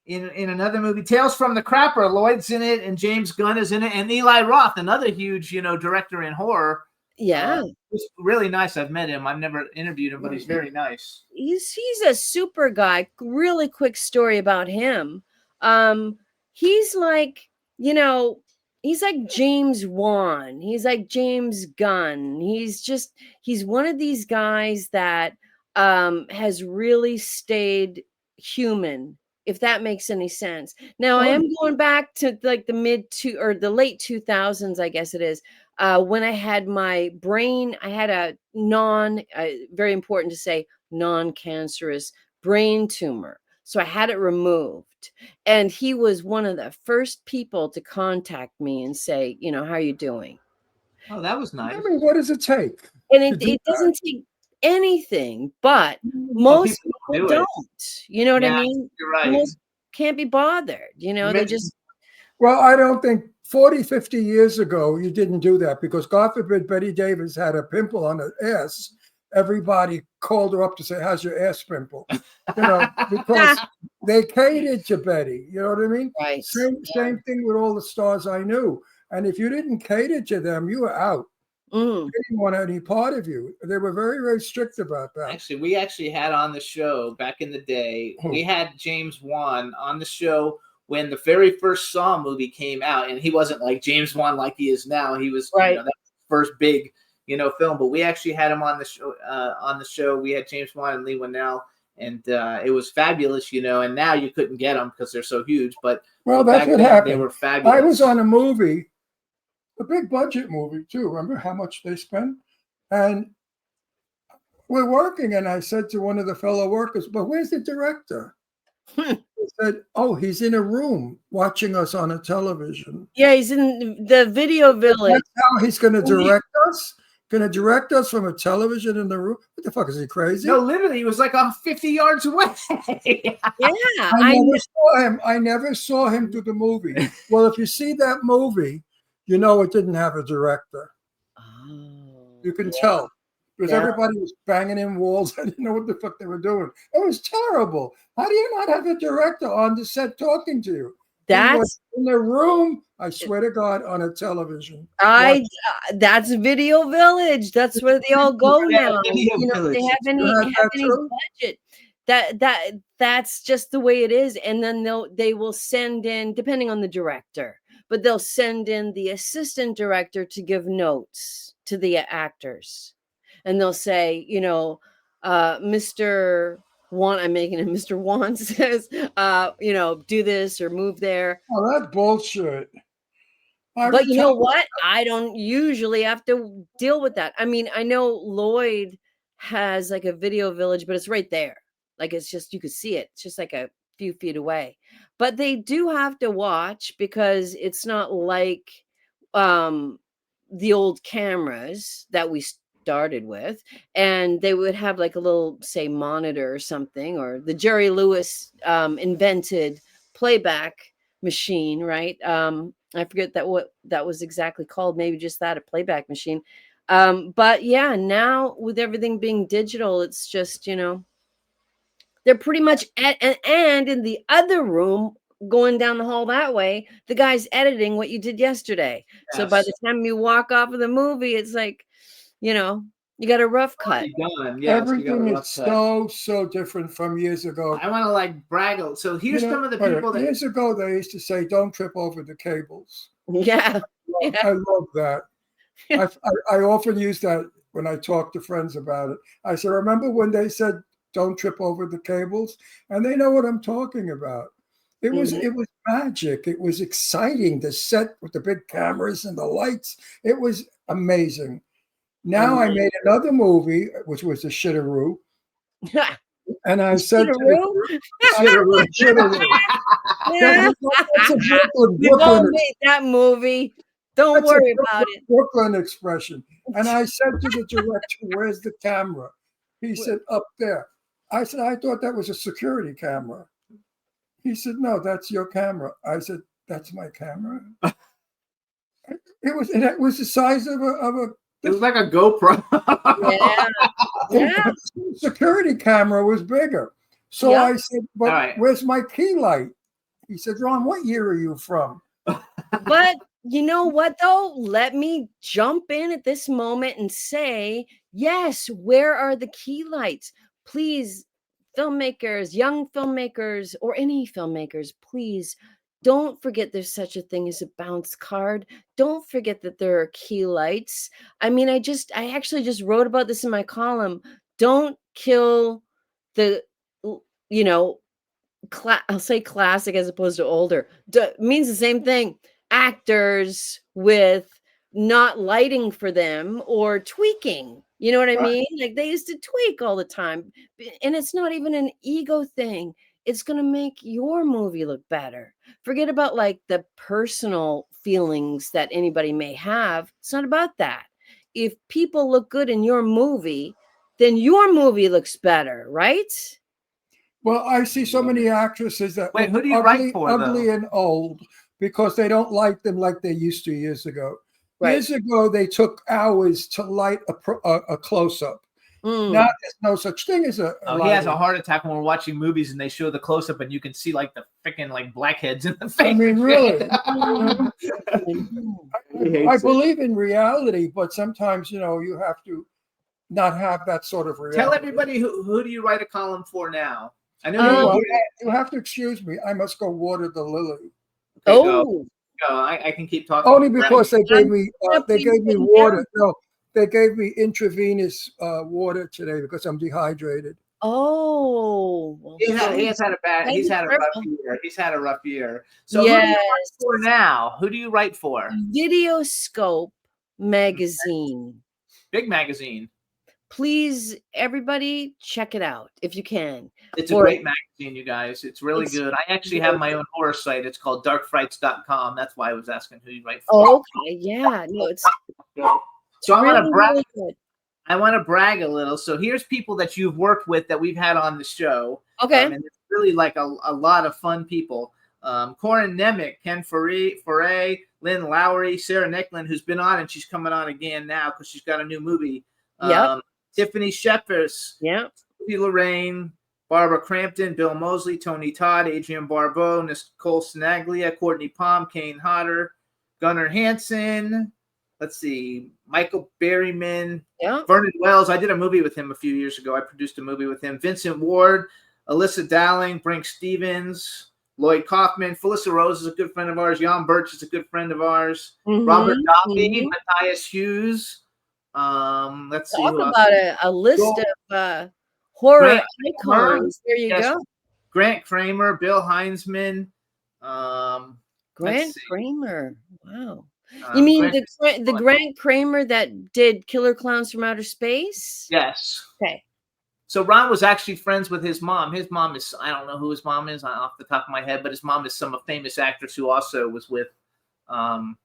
another movie, Tales from the Crapper. Lloyd's in it, and James Gunn is in it, and Eli Roth, another huge director in horror. Yeah. He's really nice. I've met him. I've never interviewed him, but he's very nice. He's a super guy. Really quick story about him. He's like, he's like James Wan. He's like James Gunn. He's one of these guys that has really stayed human, if that makes any sense. Now I am going back to like the late 2000s, I guess it is. When I had my brain, I had a very important to say, non-cancerous brain tumor. So I had it removed. And he was one of the first people to contact me and say, how are you doing? Oh, that was nice. I mean, what does it take? And to do it doesn't take anything, but Well, most people people do it. don't. You know what I Yeah, mean? You're right. Most can't be bothered. They mentioned- just Well, I don't think 40, 50 years ago, you didn't do that because God forbid Betty Davis had a pimple on her ass. Everybody called her up to say, "How's your ass pimple?" Because they catered to Betty. You know what I mean? right. Same thing with all the stars I knew. And if you didn't cater to them, you were out. Mm. They didn't want any part of you. They were very, very strict about that. Actually, we actually had on the show back in the day. Who? We had James Wan on the show when the very first Saw movie came out, and he wasn't like James Wan like he is now. He was Right. that was the first big film. But we actually had him on the show. We had James Wan and Lee Winnell, and it was fabulous. And now you couldn't get them because they're so huge. But Well, that's back what then, happened. They were fabulous. I was on a movie, a big budget movie too. Remember how much they spent? And we're working, and I said to one of the fellow workers, "But where's the director?" He said, "Oh, he's in a room watching us on a television. Yeah, he's in the video village. That's how he's going to direct us." Going to direct us from a television in the room? What the fuck, is he crazy? No, literally, he was like 50 yards away. Yeah, I never saw him do the movie. Well, if you see that movie, you know it didn't have a director. You can tell. Because everybody was banging in walls. I didn't know what the fuck they were doing. It was terrible. How do you not have a director on the set talking to you? He was in the room, I swear to God, on a television. That's Video Village. That's where they all go now. Video You know, Village. they have any budget. That's just the way it is. And then they will send in, depending on the director, but they'll send in the assistant director to give notes to the actors. And they'll say, you know, Mr. Wan, I'm making it Mr. Wan says, you know, do this or move there. Oh, that's bullshit. But you know what? I don't usually have to deal with that. I mean, I know Lloyd has like a Video Village, but it's right there. Like it's just, you could see it. It's just like a few feet away. But they do have to watch because it's not like the old cameras that we started with, and they would have like a little, say, monitor or something, or the Jerry Lewis invented playback machine, right? I forget what that was exactly called, maybe just that, a playback machine. But yeah, now with everything being digital, it's just, you know, they're pretty much and in the other room going down the hall that way, the guy's editing what you did yesterday. Yes. So by the time you walk off of the movie, it's like, you know, you got a rough cut. Yes, everything is so different from years ago. I want to like brag. So here's some of the people that years ago they used to say, "Don't trip over the cables." Yeah, I love that. I often use that when I talk to friends about it. I say, "Remember when they said don't trip over the cables?" And they know what I'm talking about. It was magic. It was exciting. The set with the big cameras and the lights. It was amazing. Now I made another movie, which was the Shitteroo. And I said Shitteroo. We all made that movie. Don't worry about it. Brooklyn expression. And I said to the director, "Where's the camera?" He said, "Up there." I said, "I thought that was a security camera." He said, "No, that's your camera." I said, "That's my camera." It was the size of a It was like a GoPro. Yeah. The security camera was bigger. So I said, "But where's my key light?" He said, "Ron, what year are you from?" But you know what, though? Let me jump in at this moment and say, yes, where are the key lights? Please, filmmakers, young filmmakers, or any filmmakers, please don't forget there's such a thing as a bounce card. Don't forget that there are key lights. I mean, I actually just wrote about this in my column. Don't kill the, you know, I'll say classic as opposed to older. Means the same thing. Actors with not lighting for them or tweaking. You know what I mean? Like they used to tweak all the time. And it's not even an ego thing. It's going to make your movie look better. Forget about like the personal feelings that anybody may have. It's not about that. If people look good in your movie, then your movie looks better, right? Well, I see so many actresses that wait, who do you write for? Ugly and old because they don't light them like they used to years ago. Right. Years ago, they took hours to light a close-up. Now there's no such thing as a. He has a heart attack when we're watching movies and they show the close-up and you can see like the freaking like blackheads in the face. I mean, really. I believe in reality, but sometimes you know you have to not have that sort of reality. Tell everybody who do you write a column for now? I know you have to excuse me. I must go water the lily. Okay, go. I can keep talking. Only because they gave me water. No, they gave me intravenous water today because I'm dehydrated. Oh, he's had a rough year. He's had a rough year. So who do you write for now? Who do you write for? Videoscope magazine. Big magazine. Please, everybody, check it out if you can. It's a great magazine, you guys. It's really good. I actually have my own horror site. It's called darkfrights.com. That's why I was asking who you write for. Oh, okay. Yeah. No, it's So I want to Really, brag. really good. I want to brag a little. So here's people that you've worked with that we've had on the show. Okay. And it's really like a lot of fun people. Corin Nemec, Ken Foray, Lynn Lowry, Sarah Nicklin, who's been on and she's coming on again now because she's got a new movie. Yep. Tiffany Shepard, Yep. Sophie Lorraine, Barbara Crampton, Bill Mosley, Tony Todd, Adrian Barbeau, Nicole Snaglia, Courtney Palm, Kane Hodder, Gunnar Hansen. Let's see, Michael Berryman, Yep. Vernon Wells. I did a movie with him a few years ago. I produced a movie with him. Vincent Ward, Alyssa Dowling, Brink Stevens, Lloyd Kaufman, Felissa Rose is a good friend of ours. Jan Birch is a good friend of ours. Robert Dobbie, Matthias Hughes. Let's see Talk who else. about a list Joel- of horror Grant Kramer. icons. There you Yes. go. Grant Kramer, Bill Heinzman. Grant see. Kramer. Wow. You mean the Grant Kramer that did Killer Clowns from Outer Space? Yes. Okay. So Ron was actually friends with his mom. His mom is, I don't know who his mom is off the top of my head, but his mom is some famous actress who also was with the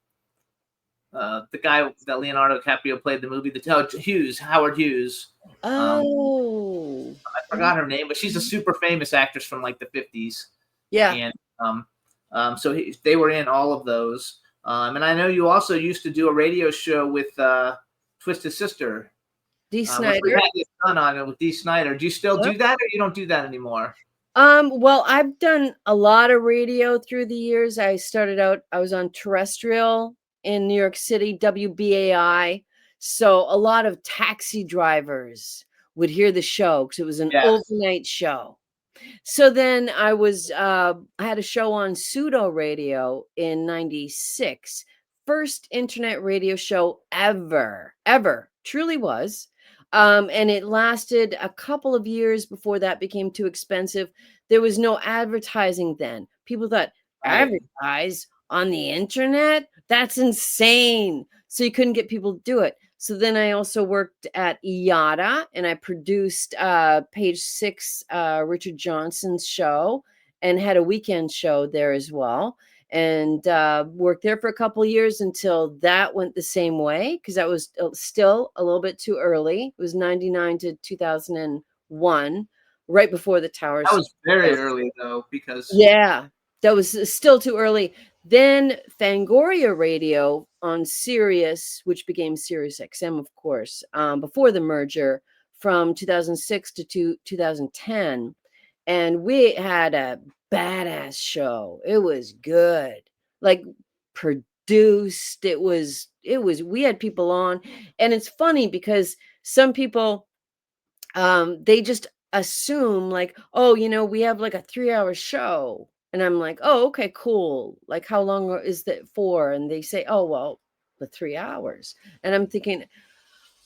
guy that Leonardo DiCaprio played the movie, Howard Hughes. Oh. I forgot her name, but she's a super famous actress from like the 50s. Yeah. And so they were in all of those. And I know you also used to do a radio show with Twisted Sister. Dee Snider. We had his son on it with Dee Snider. Do you still do that, or you don't do that anymore? Well, I've done a lot of radio through the years. I started out, I was on terrestrial in New York City, WBAI. So a lot of taxi drivers would hear the show because it was an overnight show. So then I had a show on Pseudo Radio in 96. First internet radio show ever, truly was. And it lasted a couple of years before that became too expensive. There was no advertising then. People thought, advertise on the internet? That's insane. So you couldn't get people to do it. So then I also worked at IATA and I produced Page Six, Richard Johnson's show, and had a weekend show there as well. And worked there for a couple of years until that went the same way because that was still a little bit too early. It was 99 to 2001, right before the towers. That was very early though, because that was still too early. Then Fangoria Radio on Sirius, which became Sirius XM, of course, before the merger from 2006 to 2010. And we had a badass show. It was good, like produced. It was, we had people on. And it's funny because some people, they just assume like, oh, we have like a 3-hour show. And I'm like, oh, okay, cool. Like, how long is that for? And they say, oh, well, the 3 hours. And I'm thinking,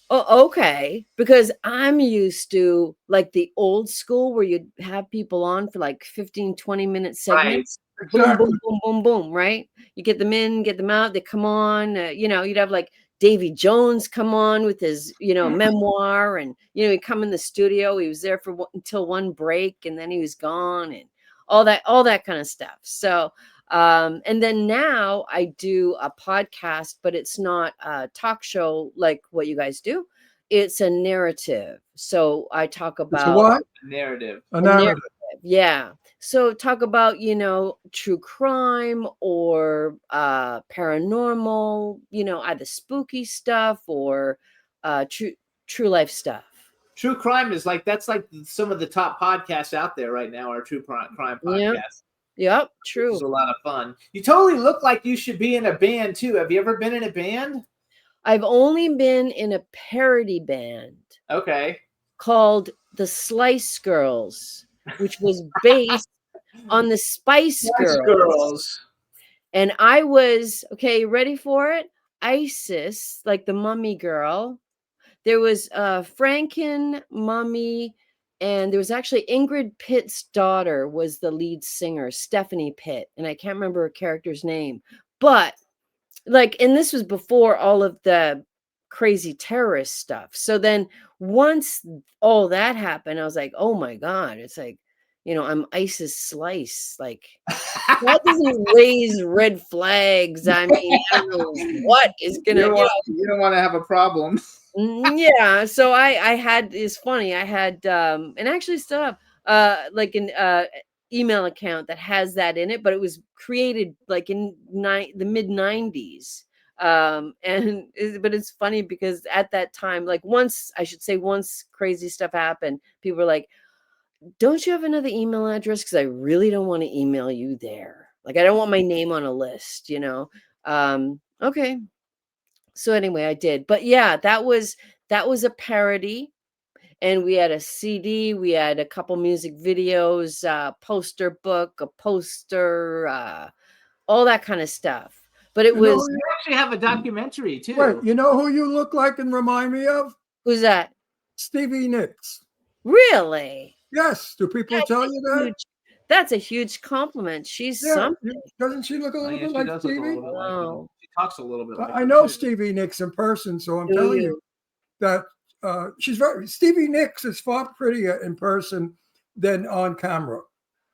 oh, okay. Because I'm used to like the old school where you'd have people on for like 15, 20-minute segments. Right. Boom, Exactly. boom, boom, boom, boom, right? You get them in, get them out, they come on. You'd have like Davy Jones come on with his, memoir. And, he'd come in the studio. He was there until one break and then he was gone. And all that kind of stuff. So, and then now I do a podcast, but it's not a talk show like what you guys do. It's a narrative. So I talk about It's a what? narrative. A narrative. Yeah. So talk about, true crime or paranormal, either spooky stuff or true life stuff. True crime is that's like some of the top podcasts out there right now are true crime podcasts. Yep, true. It's a lot of fun. You totally look like you should be in a band too. Have you ever been in a band? I've only been in a parody band. Okay. Called the Slice Girls, which was based on the Spice Girls. And I was, okay, ready for it? Isis, like the mummy girl. There was Franken, Mummy, and there was actually Ingrid Pitt's daughter was the lead singer, Stephanie Pitt, and I can't remember her character's name. But and this was before all of the crazy terrorist stuff. So then once all that happened, I was like, oh my God, it's like, I'm ISIS slice. Like, that doesn't raise red flags. I mean, I don't know what is You gonna, don't want to have a problem. yeah. So I had, it's funny. I had and actually still have like an email account that has that in it, but it was created like in the mid 90s. But it's funny because at that time, like once crazy stuff happened, people were like, don't you have another email address? Because I really don't want to email you there. Like, I don't want my name on a list. Okay. So anyway, I did. But yeah, that was a parody. And we had a CD, we had a couple music videos, poster book, a poster, all that kind of stuff. But it You know, was, You actually have a documentary too. wait, you know who you look like and remind me of? who's that? Stevie Nicks. Really? Yes. Do people That's tell a you that? huge, that's a huge compliment. She's Yeah. something. Doesn't she look a Oh, little yeah, bit she like does look a Stevie? little bit like him. Wow. She talks a little bit like I him, know too. Stevie Nicks in person, so I'm Do telling you? you that Stevie Nicks is far prettier in person than on camera.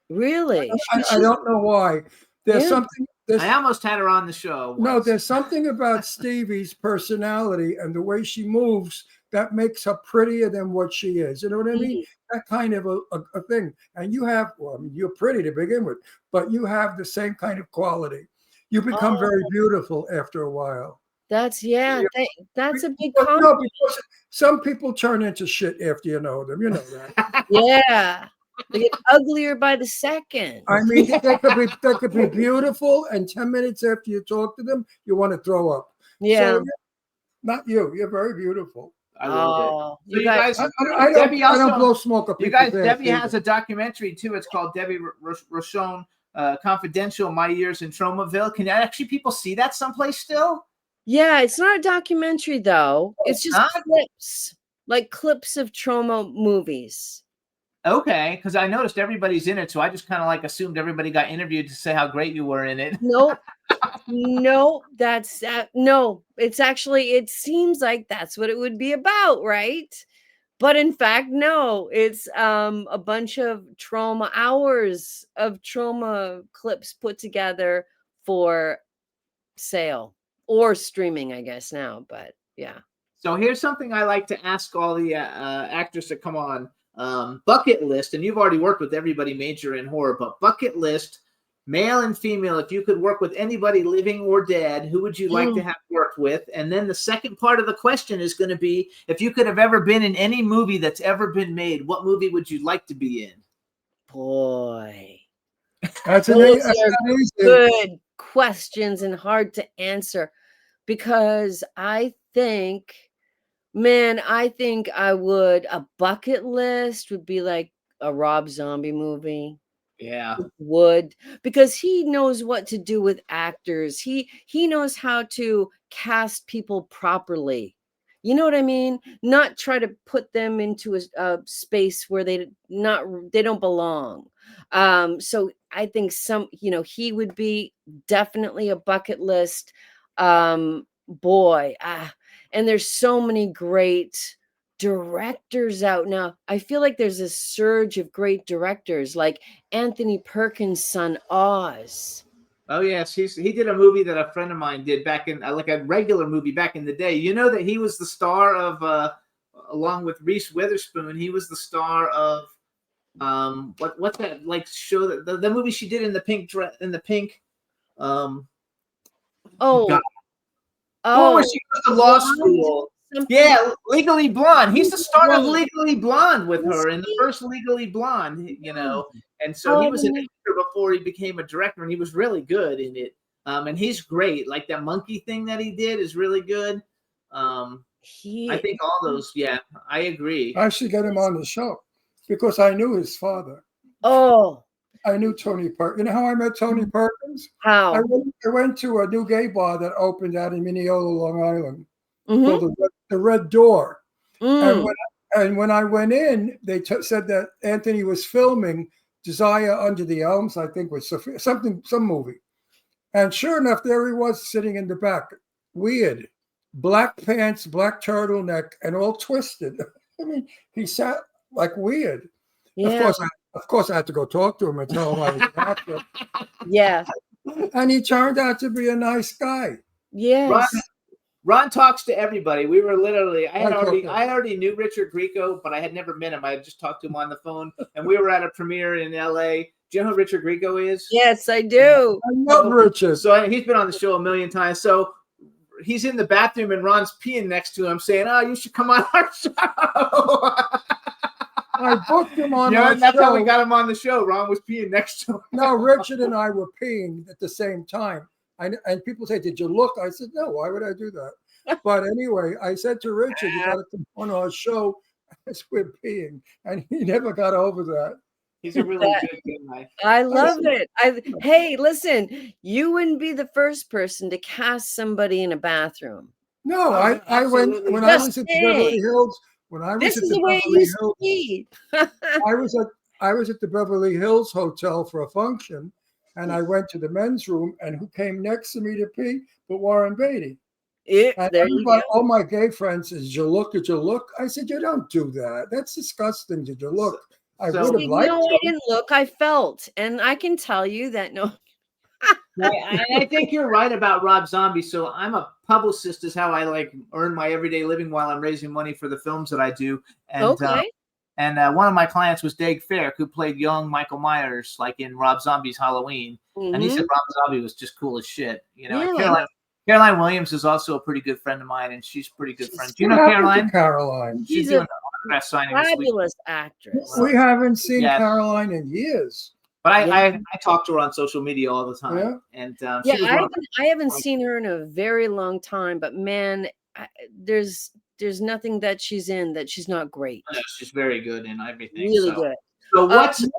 Really? I don't know why. There's Yeah. something. I almost had her on the show. No, once. there's something about Stevie's personality and the way she moves that makes her prettier than what she is. You know what I mean? That kind of a thing. And you have, well, I mean, you're pretty to begin with, but you have the same kind of quality. You become very Oh, beautiful after a while. that's, yeah. That's a big But no, compliment. because some people turn into shit after you know them. You know that. Yeah. They get uglier by the second. I mean, they could be beautiful, and 10 minutes after you talk to them, you want to throw up. Yeah. So, not you. You're very beautiful. I love it. Oh, So you guys. Debbie I don't also, blow smoke up you people's guys, ass Debbie either. has a documentary too. It's called Debbie Rochon, Confidential: My Years in Tromaville. Can actually people see that someplace still? Yeah, it's not a documentary though. It's just not? clips, like clips of trauma movies. Okay, because I noticed everybody's in it, so I just kind of like assumed everybody got interviewed to say how great you were in it. Nope. No, no, it's actually, it seems like that's what it would be about, right? But in fact, no, it's a bunch of trauma hours of trauma clips put together for sale or streaming, I guess now, but yeah. So here's something I like to ask all the actors that come on. Bucket list, and you've already worked with everybody major in horror, but bucket list, male and female, if you could work with anybody living or dead, who would you like to have worked with? And then the second part of the question is going to be, if you could have ever been in any movie that's ever been made, what movie would you like to be in? Boy, That's those that's are not easy. good questions and hard to answer because I think, man, I think a bucket list would be like a Rob Zombie movie. Yeah. Would, because he knows what to do with actors. He knows how to cast people properly. You know what I mean? Not try to put them into a space where they don't belong. So I think he would be definitely a bucket list. Boy, and there's so many great directors out now. I feel like there's a surge of great directors like Anthony Perkins' son Oz. Oh yes, he did a movie that a friend of mine did back in like a regular movie back in the day. You know that he was the star of along with Reese Witherspoon, he was the star of what's that like show that the movie she did in the pink dress in the pink Oh, God. oh, Where she goes to law Blonde? school. Something- Yeah, Legally Blonde. He's the star of Blonde. Legally Blonde with Was her in the he? first Legally Blonde, you know. And so he was an actor before he became a director, and he was really good in it. And he's great. Like that monkey thing that he did is really good. I think all those, yeah, I agree. I should get him on the show because I knew his father. Oh, I knew Tony Perkins. You know how I met Tony Perkins? how? I went to a new gay bar that opened out in Mineola, Long Island, Mhm. called the Red Door. Mm. And when I went in, they said that Anthony was filming Desire Under the Elms, I think was some movie. And sure enough, there he was sitting in the back. Weird. Black pants, black turtleneck, and all twisted. I mean, he sat like weird. Yeah. Of course, Of course, I had to go talk to him and tell him I was an actor. Yeah. And he turned out to be a nice guy. Yes. Ron talks to everybody. We were literally, I Okay. already knew Richard Grieco, but I had never met him. I had just talked to him on the phone, and we were at a premiere in LA. Do you know who Richard Grieco is? Yes, I do. I love Richard. So he's been on the show a million times. So he's in the bathroom, and Ron's peeing next to him, saying, "Oh, you should come on our show." I booked him on Yeah, our that's how we show. got him on the show. Ron was peeing next to him. No, Richard and I were peeing at the same time. And people say, "Did you look?" I said, "No, why would I do that?" But anyway, I said to Richard, "You got to come on our show as we're peeing." And he never got over that. He's a really good guy. I love it. Hey, listen, you wouldn't be the first person to cast somebody in a bathroom. No, Oh, I went absolutely. when I Just was at the saying. Beverly Hills. When I was This at is the the way it Beverly used to Hills, be. I was at the Beverly Hills Hotel for a function, and I went to the men's room, and who came next to me to pee but Warren Beatty. And There you everybody, go. all my gay friends says, "Did you look? Did you look?" I said, "You don't do that. That's disgusting. Did you look?" I So- would have liked No, I to. didn't look. I felt, and I can tell you that no. I think you're right about Rob Zombie. So I'm a publicist, is how I like earn my everyday living while I'm raising money for the films that I do. And Okay. one of my clients was Dave Fairk, who played young Michael Myers, like in Rob Zombie's Halloween. And he Mhm. said Rob Zombie was just cool as shit. You know, and Yeah. Caroline Williams is also a pretty good friend of mine, and she's a pretty good friend. Do you know What happened to Caroline? Caroline? She's She's doing a an autograph signing this week. fabulous actress. We haven't seen Yes. Caroline in years. But I Yeah. talk to her on social media all the time. Yeah. And Yeah, she was I haven't seen her in a very long time, but man, there's nothing that she's in that she's not great. she's very good in everything. Really so. good. So what's Mike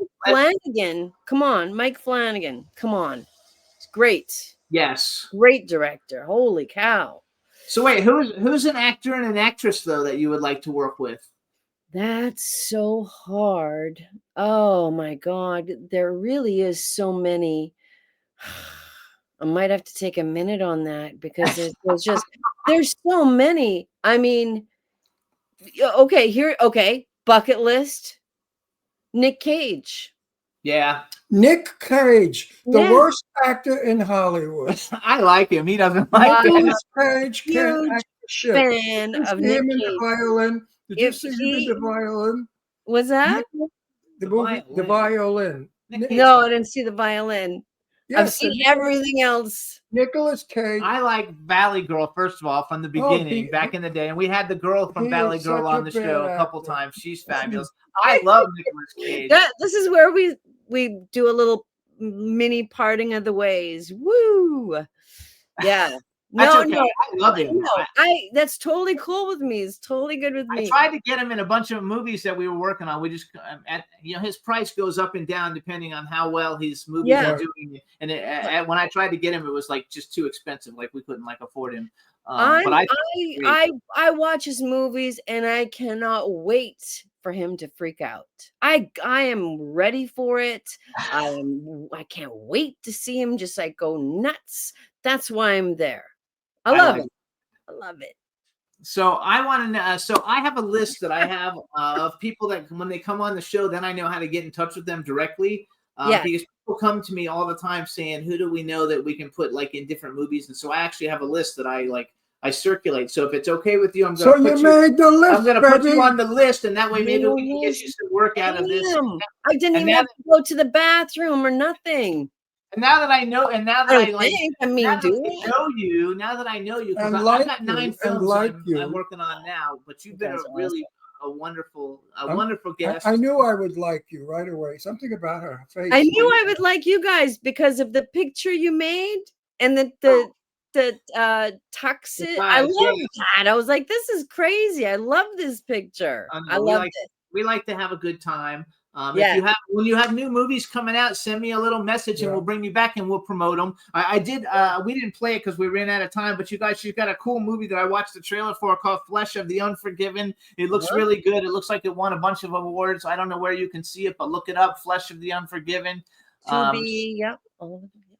Flanagan? Come on, Mike Flanagan. Come on, it's great. yes. Great director. Holy cow. So wait, who's an actor and an actress though that you would like to work with? That's so hard. Oh my God. There really is so many. I might have to take a minute on that because there's so many. I mean, okay, bucket list. Nick Cage. Yeah, Nick Cage, the Yeah. worst actor in Hollywood. I like him. He doesn't like Wow. me. Nicolas Cage can't Huge act for shit. Fan Did you of see Nick him in the Cage. violin? Did you If see him in he- the violin? Was that? The movie, The Violin. Nick Cage. No, I didn't see the violin. I've Yes, seen and everything else. Nicolas Cage. I like Valley Girl first of all from the beginning, he- back in the day, and we had the girl from he Valley is Girl such on a the show bad a couple actor. times. She's fabulous. I love Nicolas Cage. This is where we do a little mini parting of the ways. Woo! Yeah. That's No, okay. no, I love him. no. That's totally cool with me. It's totally good with I me. tried to get him in a bunch of movies that we were working on. We just, his price goes up and down depending on how well his movies Yeah. are doing. And when I tried to get him, it was like just too expensive. Like we couldn't like afford him. But I watch his movies and I cannot wait for him to freak out. I am ready for it. I can't wait to see him just like go nuts. That's why I'm there. I love it. I love it. So I want to know. So I have a list that I have of people that when they come on the show, then I know how to get in touch with them directly. Yeah. Because people come to me all the time saying, "Who do we know that we can put like in different movies?" And so I actually have a list that I circulate. So if it's okay with you, I'm So going to you put made the list, I'm going to put you baby. on the list, and that way maybe we can get you some work out of this. Damn, I didn't And even now have to go to the bathroom or nothing. And now that I know, and now that I I don't like, think. I mean, now that do I it. know you, now that I know you, because And I've like got you, 9 and films like I'm you. working on now, but you've been guys a are really a wonderful I, guest. I knew I would like you right away. Something about her face. I knew I would like you guys because of the picture you made and the toxic. I vibes, love yeah. that. I was like, this is crazy. I love this picture. I loved it. We like to have a good time. Yeah. If when you have new movies coming out, send me a little message and Yeah. we'll bring you back and we'll promote them. I did. We didn't play it because we ran out of time. But you guys, she's got a cool movie that I watched the trailer for called Flesh of the Unforgiven. It looks really good. It looks like it won a bunch of awards. I don't know where you can see it, but look it up. Flesh of the Unforgiven. Yep.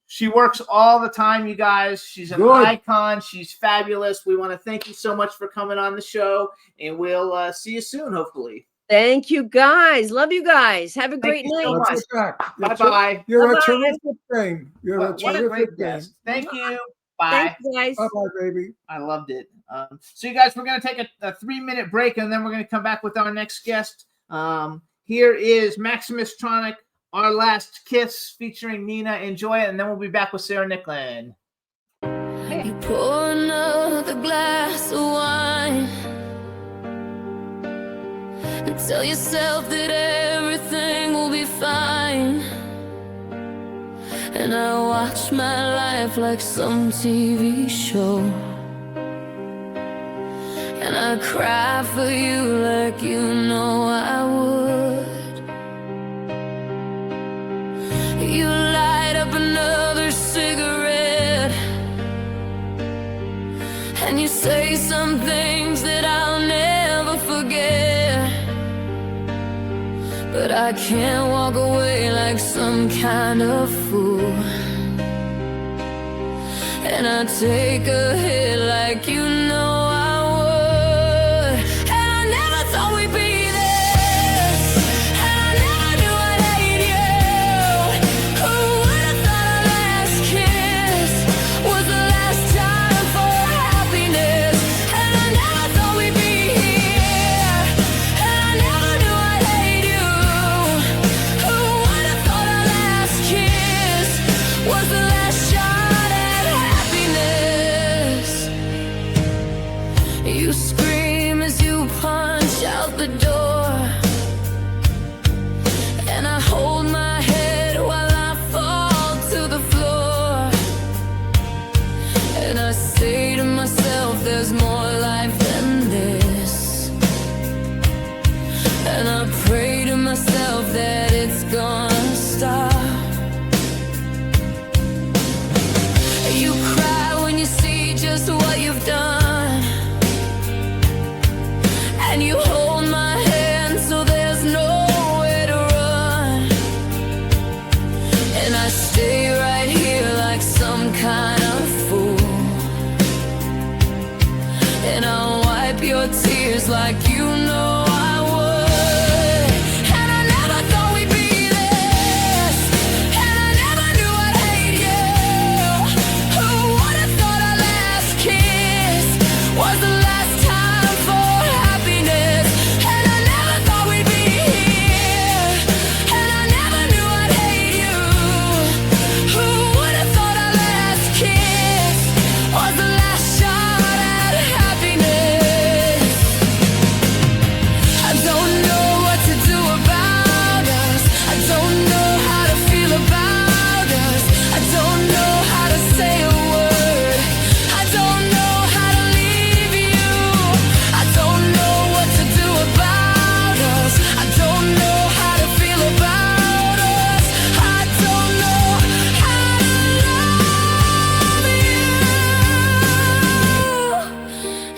She works all the time, you guys. She's an Good. icon. She's fabulous. We want to thank you so much for coming on the show, and we'll see you soon, hopefully. Thank you, guys. Love you guys. Have a Thank great you night. so Let's much. get back. Bye-bye. You're a Bye-bye. terrific thing. You're a What a terrific great thing. guest. Thank you. Thank Bye. you, guys. Bye bye, baby. I loved it. So, you guys, we're going to take a 3-minute break, and then we're going to come back with our next guest. Here is Maximus Tronic, Our Last Kiss, featuring Nina. Enjoy it, and then we'll be back with Sarah Nicklin. You pour another glass of wine and tell yourself that everything will be fine. And I watch my life like some TV show, and I cry for you like you know I would. You light up another cigarette, and you say some things that I'll never forget. But I can't walk away like some kind of fool, and I take a hit like you know I would. And I never thought we'd be this, and I never knew I'd hate you. Who would have thought our last kiss was the last time for happiness? And I never thought we'd be here, and I never knew I'd hate you. Who would have thought our last kiss was the last shot at happiness? You scream as you punch out the door, and I hold my head while I fall to the floor. And I say to myself, there's more life than this. And I pray to myself that it's gonna stop. You cry when you see just what you've done, and you hold my hand so there's nowhere to run. And I stay right here like some kind of fool, and I'll wipe your tears like you know I would. And I never thought we'd be this, and I never knew I'd hate you. Who would have thought our last kiss was the last time for happiness? And I never thought we'd be here, and I never knew I'd hate you. Who would have thought our last kiss was the last shot at happiness? I don't know what to do about us. I don't know how to feel about us. I don't know how to say a word. I don't know how to leave you. I don't know what to do about us. I don't know how to feel about us. I don't know how to love you.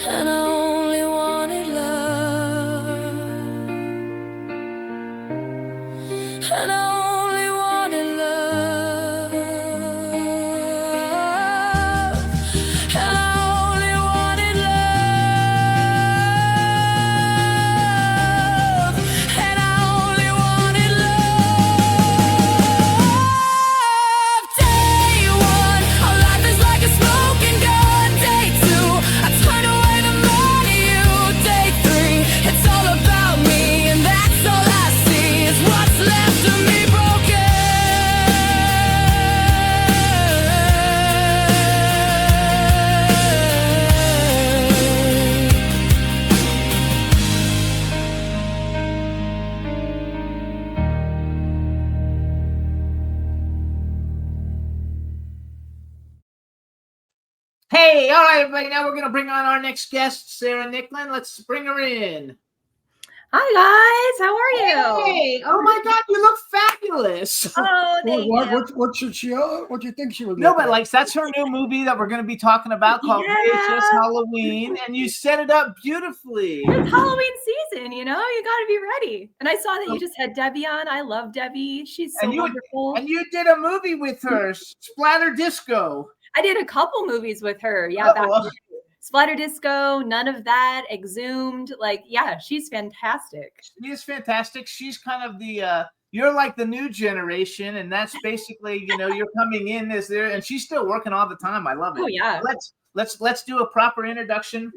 And I only wanted love. And I only wanted love. And I only wanted love. And I only wanted love. Day one, our life is like a smoking gun. Day two, I turn away the money. You, day three, it's all about me, and that's all I see is what's left of me broken. Hey, all right, everybody. Now we're going to bring on our next guest, Sarah Nicklin. Let's bring her in. Hi guys, how are you? Hey, oh my God, you look fabulous. Oh, thank you. What should she? What do you think she would? No, look but like? like that's her new movie that we're going to be talking about called Yeah. VHS Halloween, and you set it up beautifully. It's Halloween season, you know, you got to be ready. And I saw that you just had Debbie on. I love Debbie. She's so And you- wonderful. And you did a movie with her, Splatter Disco. I did a couple movies with her. Yeah, back Oh. then. Splatter Disco, none of that. Exhumed. Like, yeah, she's fantastic. She is fantastic. She's kind of the you're like the new generation, and that's basically, you're coming in as there, and she's still working all the time. I love it. Oh yeah. Let's do a proper introduction.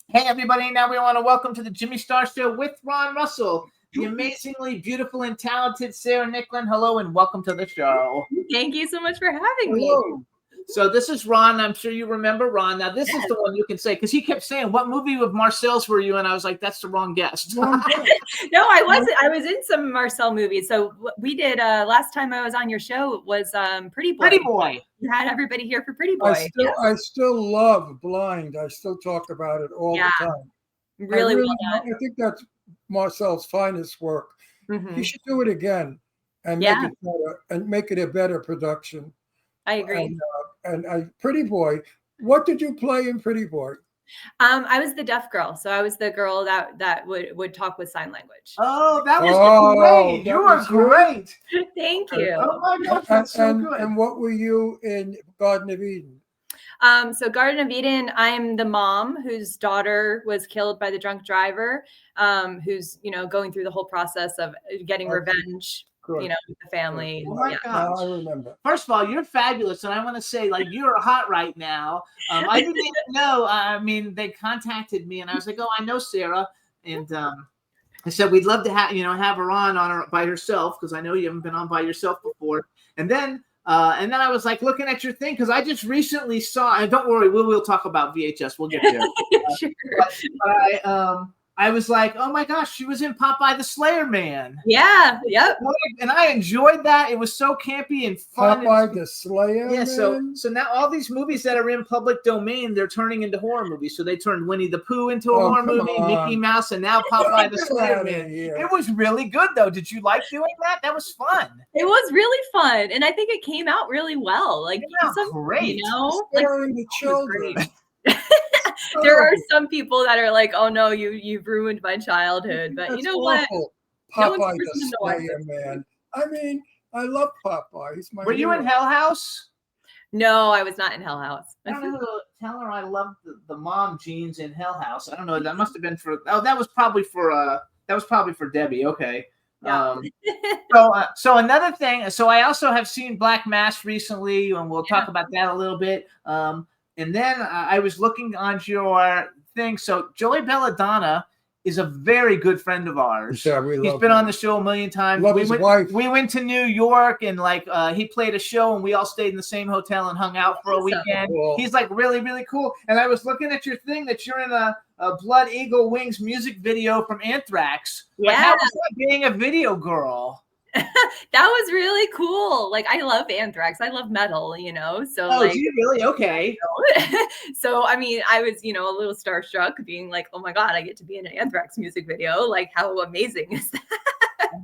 Hey everybody, now we want to welcome to the Jimmy Star Show with Ron Russell, the amazingly beautiful and talented Sarah Nicklin. Hello and welcome to the show. Thank you so much for having me. Hello. So this is Ron. I'm sure you remember Ron. Now this is the one you can say, because he kept saying, "What movie with Marcel's were you?" And I was like, "That's the wrong guest." No, I wasn't. I was in some Marcel movies. So what we did last time I was on your show was Pretty Boy. Pretty Boy. You had everybody here for Pretty Boy. I still love Blind. I still talk about it all the time. Really well done. I think that's Marcel's finest work. Mhm. He should do it again and make it better, and make it a better production. I agree. And Pretty Boy, what did you play in Pretty Boy? I was the deaf girl, so I was the girl that would talk with sign language. Oh, that was great! You were great. Thank you. Oh my gosh, that's so good. And what were you in Garden of Eden? So Garden of Eden, I am the mom whose daughter was killed by the drunk driver, who's going through the whole process of getting revenge. With the family. Oh my gosh. I remember. First of all, you're fabulous, and I want to say, like, you're hot right now. I didn't even know. I mean, they contacted me, and I was like, "Oh, I know Sarah," and I said we'd love to have her on by herself, because I know you haven't been on by yourself before. And then I was like looking at your thing, because I just recently saw. And don't worry, we'll talk about VHS. We'll get there. Sure. But I was like, oh my gosh, she was in Popeye the Slayer Man. Yeah, yep. And I enjoyed that. It was so campy and fun. Popeye the Slayer Yeah, Man? so now all these movies that are in public domain, they're turning into horror movies. So they turned Winnie the Pooh into a horror movie, Mickey Mouse, and now Popeye the Slayer Man. It was really good, though. Did you like doing that? That was fun. It was really fun, and I think it came out really well. Like, great. Scaring the children. There are some people that are like, "Oh no, you've ruined my childhood," but you know what? Popeye the Slayer Man. I mean, I love Popeye. He's my. Were you in Hell House? No, I was not in Hell House. I don't know. Tell her I love the mom jeans in Hell House. I don't know. That must have been for. Oh, that was probably for Debbie. Okay. Yeah. So another thing. So I also have seen Black Mass recently, and we'll talk about that a little bit. And then I was looking on your thing. So Joey Belladonna is a very good friend of ours. Yeah, we love He's been him. on the show a million times. Love his wife. We went to New York, and he played a show, and we all stayed in the same hotel and hung out for a weekend. Cool. He's like really, really cool. And I was looking at your thing that you're in a Blood Eagle Wings music video from Anthrax. Yeah. Like, how was that being a video girl? That was really cool. Like, I love Anthrax. I love metal, so do you really? Okay. So I mean, I was, a little starstruck, being like, oh my God, I get to be in an Anthrax music video. Like, how amazing is that?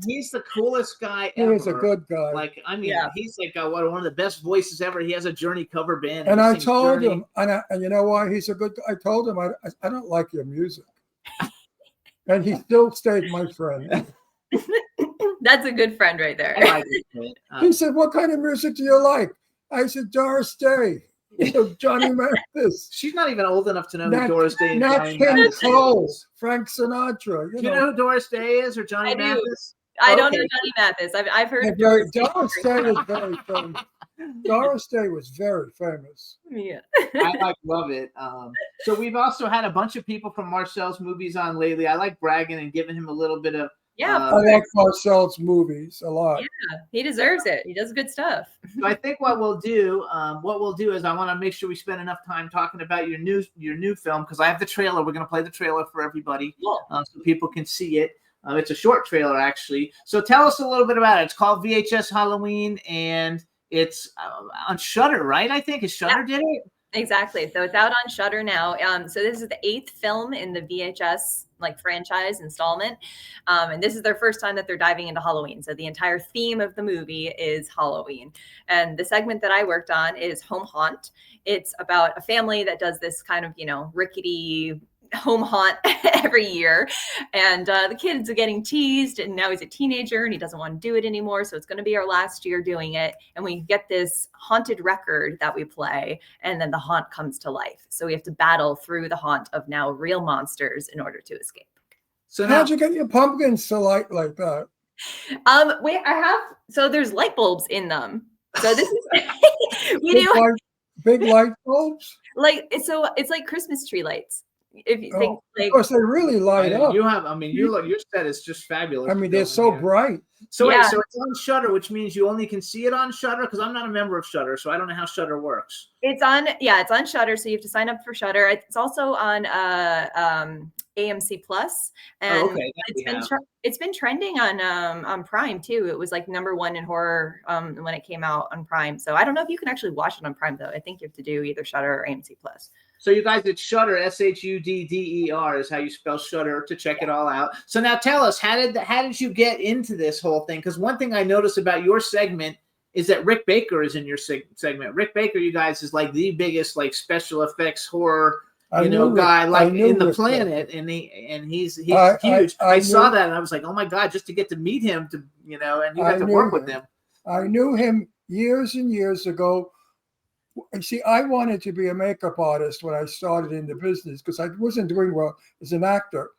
He's the coolest guy ever. He's a good guy. Like, I mean, he's like one of the best voices ever. He has a Journey cover band. And I told him, and you know why he's a good guy? I told him, I don't like your music. And he still stayed my friend. That's a good friend right there. He said, what kind of music do you like? I said, Doris Day. Johnny Mathis. She's not even old enough to know who Doris Day and Nat Johnny King Mathis Cole, is. Frank Sinatra. Do you know who Doris Day is or Johnny Mathis? I don't know Johnny Mathis. I've heard of Doris Day is very famous. Doris Day was very famous. Yeah. I love it. So we've also had a bunch of people from Marcel's movies on lately. I like bragging and giving him a little bit of. I like Marcel's movies a lot. Yeah, he deserves it. He does good stuff. So I think what we'll do is I want to make sure we spend enough time talking about your new film, because I have the trailer. We're going to play the trailer for everybody, so people can see it. It's a short trailer, actually. So tell us a little bit about it. It's called VHS Halloween, and it's on Shudder, right? I think Shudder did it. Exactly. So it's out on Shudder now. So this is the 8th film in the VHS franchise installment. And this is their first time that they're diving into Halloween. So the entire theme of the movie is Halloween. And the segment that I worked on is Home Haunt. It's about a family that does this kind of, rickety home haunt every year, and the kids are getting teased, and now he's a teenager and he doesn't want to do it anymore, so it's going to be our last year doing it, and we get this haunted record that we play, and then the haunt comes to life, so we have to battle through the haunt of now real monsters in order to escape. So now, How'd you get your pumpkins to light like that? Wait, so there's light bulbs in them, so this is we Big do big light bulbs? like, so it's like Christmas tree lights. If you think, Oh, like, of course, they really light up. you have, I mean, your set is just fabulous. I mean, they're so bright. So Yeah. wait, so it's on Shutter, which means you only can see it on Shutter, because I'm not a member of Shutter, so I don't know how Shutter works. it's on Shutter, so you have to sign up for Shutter. It's also on AMC Plus, and okay, it's been trending on Prime too. It was like #1 in horror when it came out on Prime. So I don't know if you can actually watch it on Prime though. I think you have to do either Shutter or AMC Plus. So you guys, it's Shutter, Shudder is how you spell Shutter, to check it all out. So now tell us, how did you get into this whole thing? Because one thing I noticed about your segment is that Rick Baker is in your segment. Rick Baker, you guys, is like the biggest like special effects horror guy like in the planet, and he's huge. I saw that and I was like, oh my god, just to get to meet him, and you got to work with him. I knew him years and years ago. You see, I wanted to be a makeup artist when I started in the business because I wasn't doing well as an actor.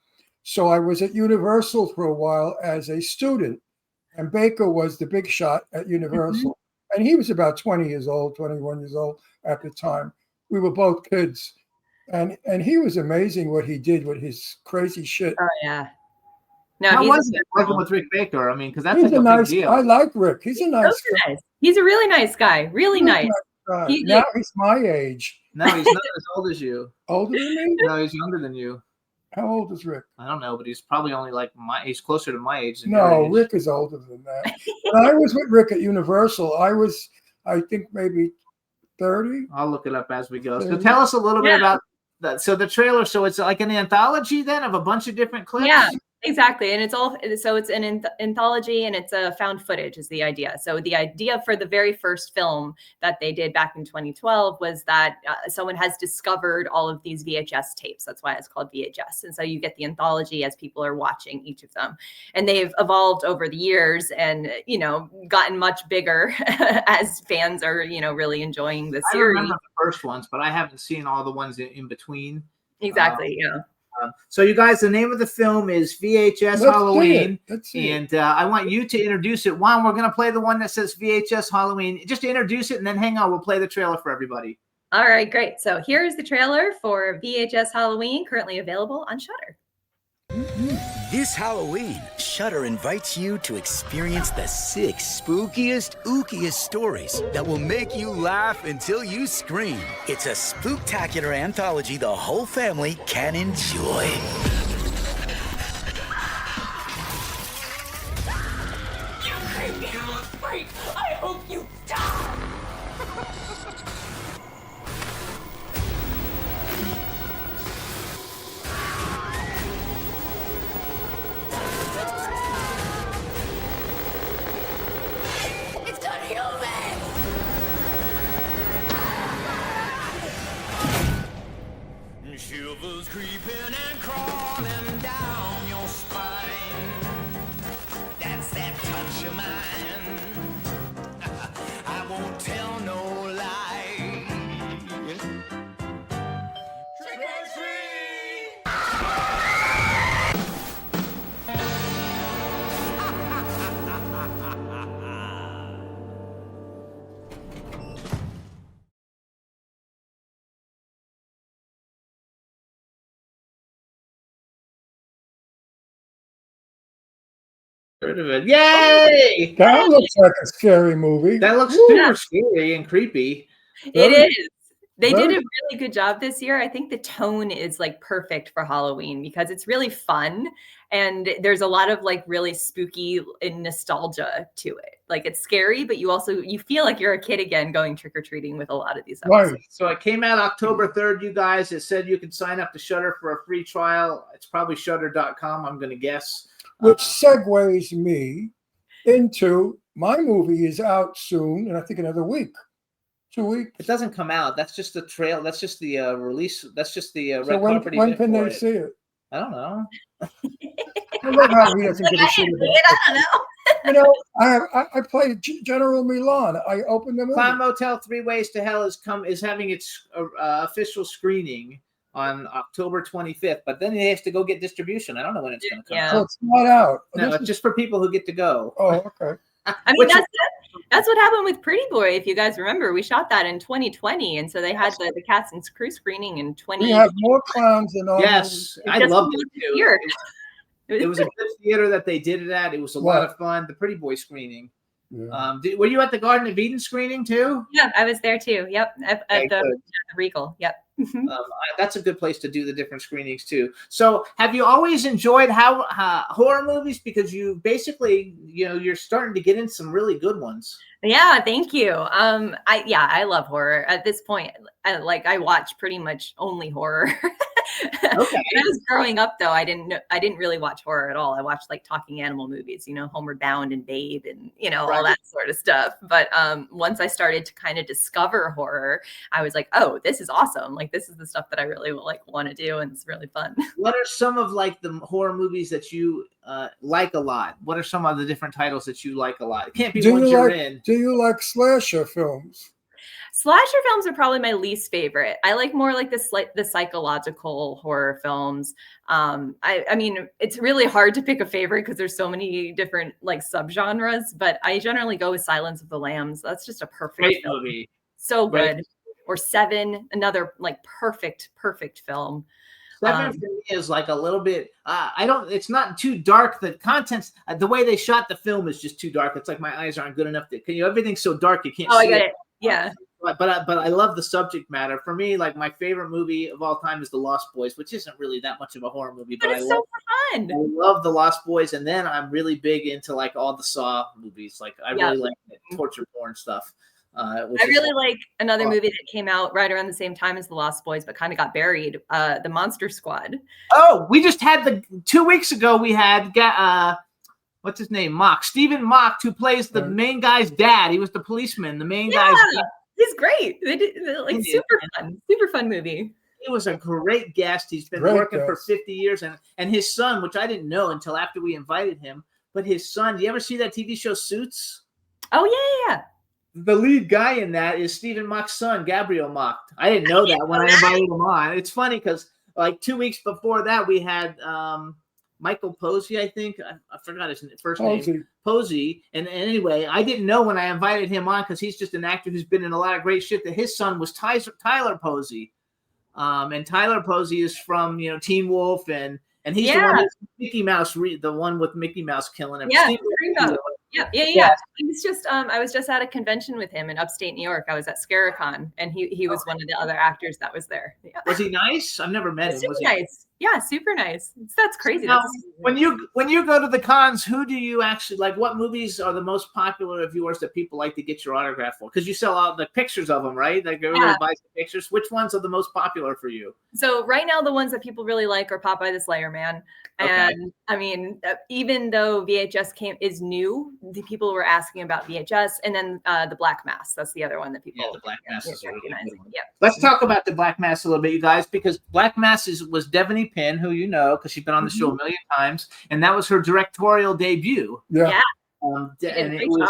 So I was at Universal for a while as a student, and Baker was the big shot at Universal. And he was about 20 years old, 21 years old at the time. We were both kids. And he was amazing what he did with his crazy shit. Oh yeah. No, How was it working with Rick Baker? I mean, because that's He's like a nice, big deal. I like Rick. He's a nice guy. He's a really nice guy. Really nice. Now he's my age. No, he's not as old as you. Older than me? No, he's younger than you. How old is Rick? I don't know, but he's probably only like he's closer to my age than No, your age. Rick is older than that. When I was with Rick at Universal, I think maybe 30. I'll look it up as we go. So tell us a little bit about that. So the trailer, so it's like an anthology then of a bunch of different clips? Yeah. Exactly. And it's an anthology, and it's a found footage is the idea. So the idea for the very first film that they did back in 2012 was that someone has discovered all of these VHS tapes. That's why it's called VHS. And so you get the anthology as people are watching each of them. And they've evolved over the years and, gotten much bigger as fans are, really enjoying the series. I remember the first ones, but I haven't seen all the ones in between. Exactly. Yeah. So you guys, the name of the film is VHS Halloween, and I want you to introduce it. Juan, we're going to play the one that says VHS Halloween. Just to introduce it, and then hang on, we'll play the trailer for everybody. All right, great. So here's the trailer for VHS Halloween, currently available on Shudder. This Halloween, Shudder invites you to experience the 6 spookiest, ookiest stories that will make you laugh until you scream. It's a spooktacular anthology the whole family can enjoy. You creepy little freak! I hope you die! It's gonna kill me! Shivers creeping and crawling down your spine. That's that touch of mine. I won't tell no lie. Trick or treat! Rid of it. Yay! That looks like a scary movie. That looks super scary and creepy. It is. They did a really good job this year. I think the tone is like perfect for Halloween because it's really fun and there's a lot of like really spooky and nostalgia to it. Like it's scary, but you feel like you're a kid again going trick-or-treating with a lot of these episodes. Right. So it came out October 3rd, you guys. It said you can sign up to Shudder for a free trial. It's probably shudder.com, I'm going to guess. Which segues me into my movie is out soon, and I think another week. 2 weeks. It doesn't come out. That's just the trail. That's just the release. That's just the So red when carpet when event can for they it. see it? I don't know. I love how he doesn't give a shit about it. I don't know. You know, I play General Milan. I opened the movie. Clown Motel 3 Ways to Hell is having its official screening on October 25th, but then it has to go get distribution. I don't know when it's going to come Yeah. So it's not out. No, This it's just for people who get to go. Oh, okay. I mean, that's what happened with Pretty Boy. If you guys remember, we shot that in 2020, and so they had the cast and crew screening in 20. We have more clowns than all. Yes, I just loved it too. here. It was a good theater that they did it at. It was a lot of fun. The Pretty Boy screening. Yeah. Were you at the Garden of Eden screening too? Yeah, I was there too. Yep, at Okay, the Regal. Yep. That's a good place to do the different screenings too. So, have you always enjoyed horror movies? Because you basically, you're starting to get in some really good ones. Yeah, thank you. I love horror at this point. I watch pretty much only horror. Okay. When I was growing up, though, I didn't really watch horror at all. I watched like talking animal movies, Homeward Bound and Babe, and all that sort of stuff. But once I started to kind of discover horror, I was like, oh, this is awesome! Like this is the stuff that I really want to do, and it's really fun. What are some of like the horror movies that you like a lot? What are some of the different titles that you like a lot? It can't be ones you're in. Do you like slasher films? Slasher films are probably my least favorite. I like more like the psychological horror films. I mean, it's really hard to pick a favorite because there's so many different like subgenres, but I generally go with Silence of the Lambs. That's just a perfect movie. So good. Or Seven, another like perfect film. Seven for me is like a little bit. It's not too dark. The contents, the way they shot the film is just too dark. It's like my eyes aren't good enough to. Everything's so dark you can't see. I get it. Yeah. But I love the subject matter. For me, like my favorite movie of all time is The Lost Boys, which isn't really that much of a horror movie, but it's so fun. I love The Lost Boys, and then I'm really big into like all the Saw movies. Like I really like the torture porn stuff. I really like another movie that came out right around the same time as The Lost Boys, but kind of got buried. The Monster Squad. Oh, we just had 2 weeks ago. We had what's his name? Stephen Mock, who plays the main guy's dad. He was the policeman. The main guy's dad. He's great. They did like super fun movie. He was a great guest. He's been working for 50 years, and his son, which I didn't know until after we invited him, but his son. Do you ever see that TV show Suits? Oh yeah. The lead guy in that is Stephen Mock's son, Gabriel Mock. I didn't know that when I invited him on. It's funny because like 2 weeks before that, we had Michael Posey, I think. I forgot his first name. Posey. And anyway, I didn't know when I invited him on because he's just an actor who's been in a lot of great shit that his son was Tyler Posey. And Tyler Posey is from, Teen Wolf and he's the one that's Mickey Mouse, the one with Mickey Mouse killing him. Yeah. I was just at a convention with him in upstate New York. I was at Scaricon, and he was one of the other actors that was there. Yeah. Was he nice? I've never met him. Super nice. Yeah, super nice. That's crazy. Now, when you go to the cons, who do you actually like? What movies are the most popular of yours that people like to get your autograph for? Because you sell out the pictures of them, right? Like everybody buys the pictures. Which ones are the most popular for you? So right now, the ones that people really like are Popeye the Slayer Man. And I mean, even though VHS is new, the people were asking about VHS, and then the Black Mass. That's the other one that people. Yeah, the Black Mass is recognizing. Yeah. Let's talk about the Black Mass a little bit, you guys, because Black Mass was Devaney Penn, who you know, because she's been on the show a million times, and that was her directorial debut. Yeah. And it was,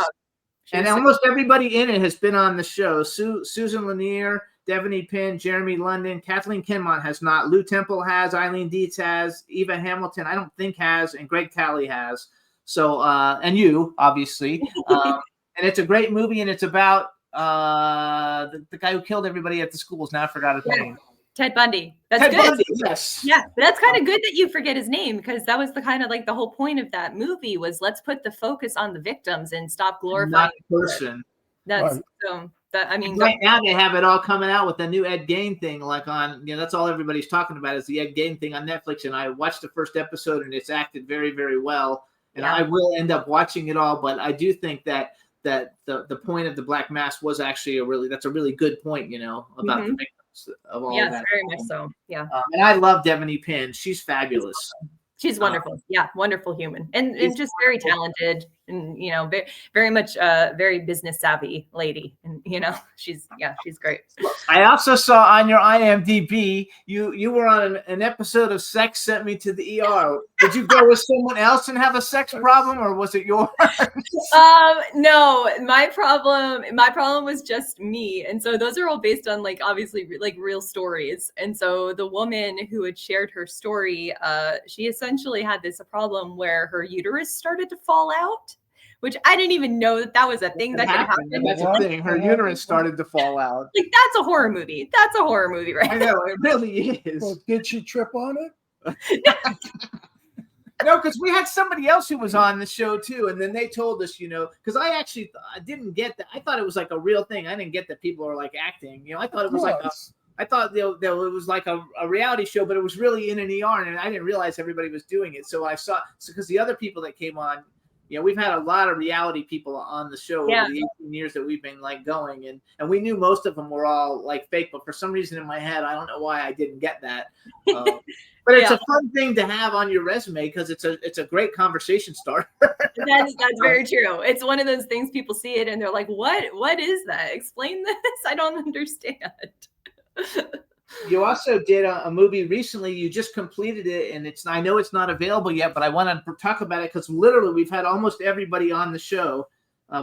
and almost everybody in it has been on the show. Susan Lanier, Devaney Penn, Jeremy London, Kathleen Kinmont has not. Lou Temple has. Eileen Dietz has. Eva Hamilton, I don't think has, and Greg Talley has. So, and you, obviously. And it's a great movie, and it's about the guy who killed everybody at the schools. Now I forgot his name. Ted Bundy. That's Ted good. Bundy, yes. Yeah, but that's kind of good that you forget his name, because that was the kind of like the whole point of that movie was let's put the focus on the victims and stop glorifying Not the person. That's right now they have it all coming out with the new Ed Gein thing, like on that's all everybody's talking about is the Ed Gein thing on Netflix. And I watched the first episode and it's acted very, very well. And I will end up watching it all, but I do think that the point of the Black Mass was actually a really good point, about the victims of all that. Yes, very much so. Yeah. And I love Devaney Penn. She's fabulous. She's wonderful. Yeah, wonderful human, and just very talented, and very, very much very business savvy lady, and she's great. I also saw on your IMDb you were on an episode of Sex Sent Me to the ER. Did you go with someone else and have a sex problem, or was it yours? No, my problem was just me, and so those are all based on obviously real stories. And so the woman who had shared her story, she essentially had this problem where her uterus started to fall out, which I didn't even know that was a thing that could happen. That's a thing. Her uterus started to fall out. That's a horror movie. That's a horror movie, right? I know, it really is. Well, did she trip on it? No, because we had somebody else who was on the show too, and then they told us, because I didn't get that. I thought it was like a real thing. I didn't get that people are like acting. I thought it was I thought it was like a reality show, but it was really in an ER, and I didn't realize everybody was doing it. So because the other people that came on, we've had a lot of reality people on the show over the 18 years that we've been going, and we knew most of them were all fake, but for some reason in my head, I don't know why I didn't get that. But it's a fun thing to have on your resume because it's a great conversation starter. That's very true. It's one of those things people see it and they're like, what is that? Explain this. I don't understand. You also did a movie recently. You just completed it, and I know it's not available yet, but I want to talk about it because literally we've had almost everybody on the show.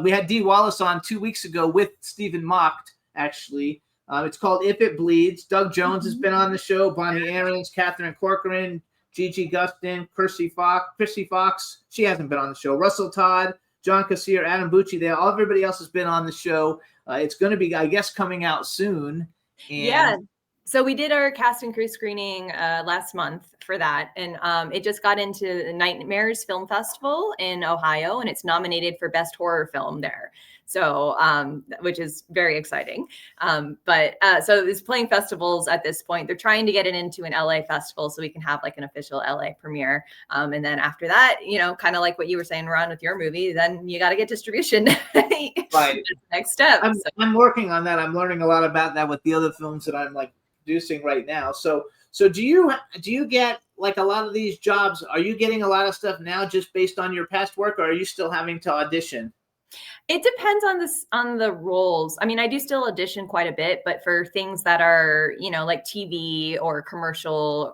We had Dee Wallace on 2 weeks ago with Stephen Mocht, actually. It's called If It Bleeds. Doug Jones has been on the show. Bonnie Aarons, Catherine Corcoran, Gigi Gustin, Chrissy Fox. She hasn't been on the show. Russell Todd, John Kassir, Adam Bucci. Everybody else has been on the show. It's going to be, I guess, coming out soon. And so we did our cast and crew screening last month for that, and it just got into the Nightmares Film Festival in Ohio, and it's nominated for Best Horror Film there. So, which is very exciting. But so it's playing festivals at this point. They're trying to get it into an LA festival so we can have an official LA premiere. And then after that, kind of like what you were saying, Ron, with your movie, then you got to get distribution. Right. That's the next step. I'm working on that. I'm learning a lot about that with the other films that I'm producing right now. So do you get a lot of these jobs? Are you getting a lot of stuff now just based on your past work, or are you still having to audition? It depends on the roles. I mean, I do still audition quite a bit, but for things that are, like TV or commercial,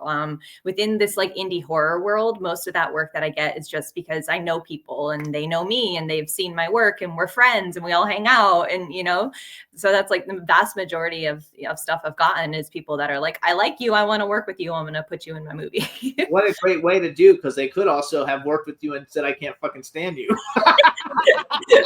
within this indie horror world, most of that work that I get is just because I know people and they know me and they've seen my work and we're friends and we all hang out, and so that's the vast majority of stuff I've gotten is people that are like, I like you, I want to work with you, I'm going to put you in my movie. What a great way to do, because they could also have worked with you and said, I can't fucking stand you.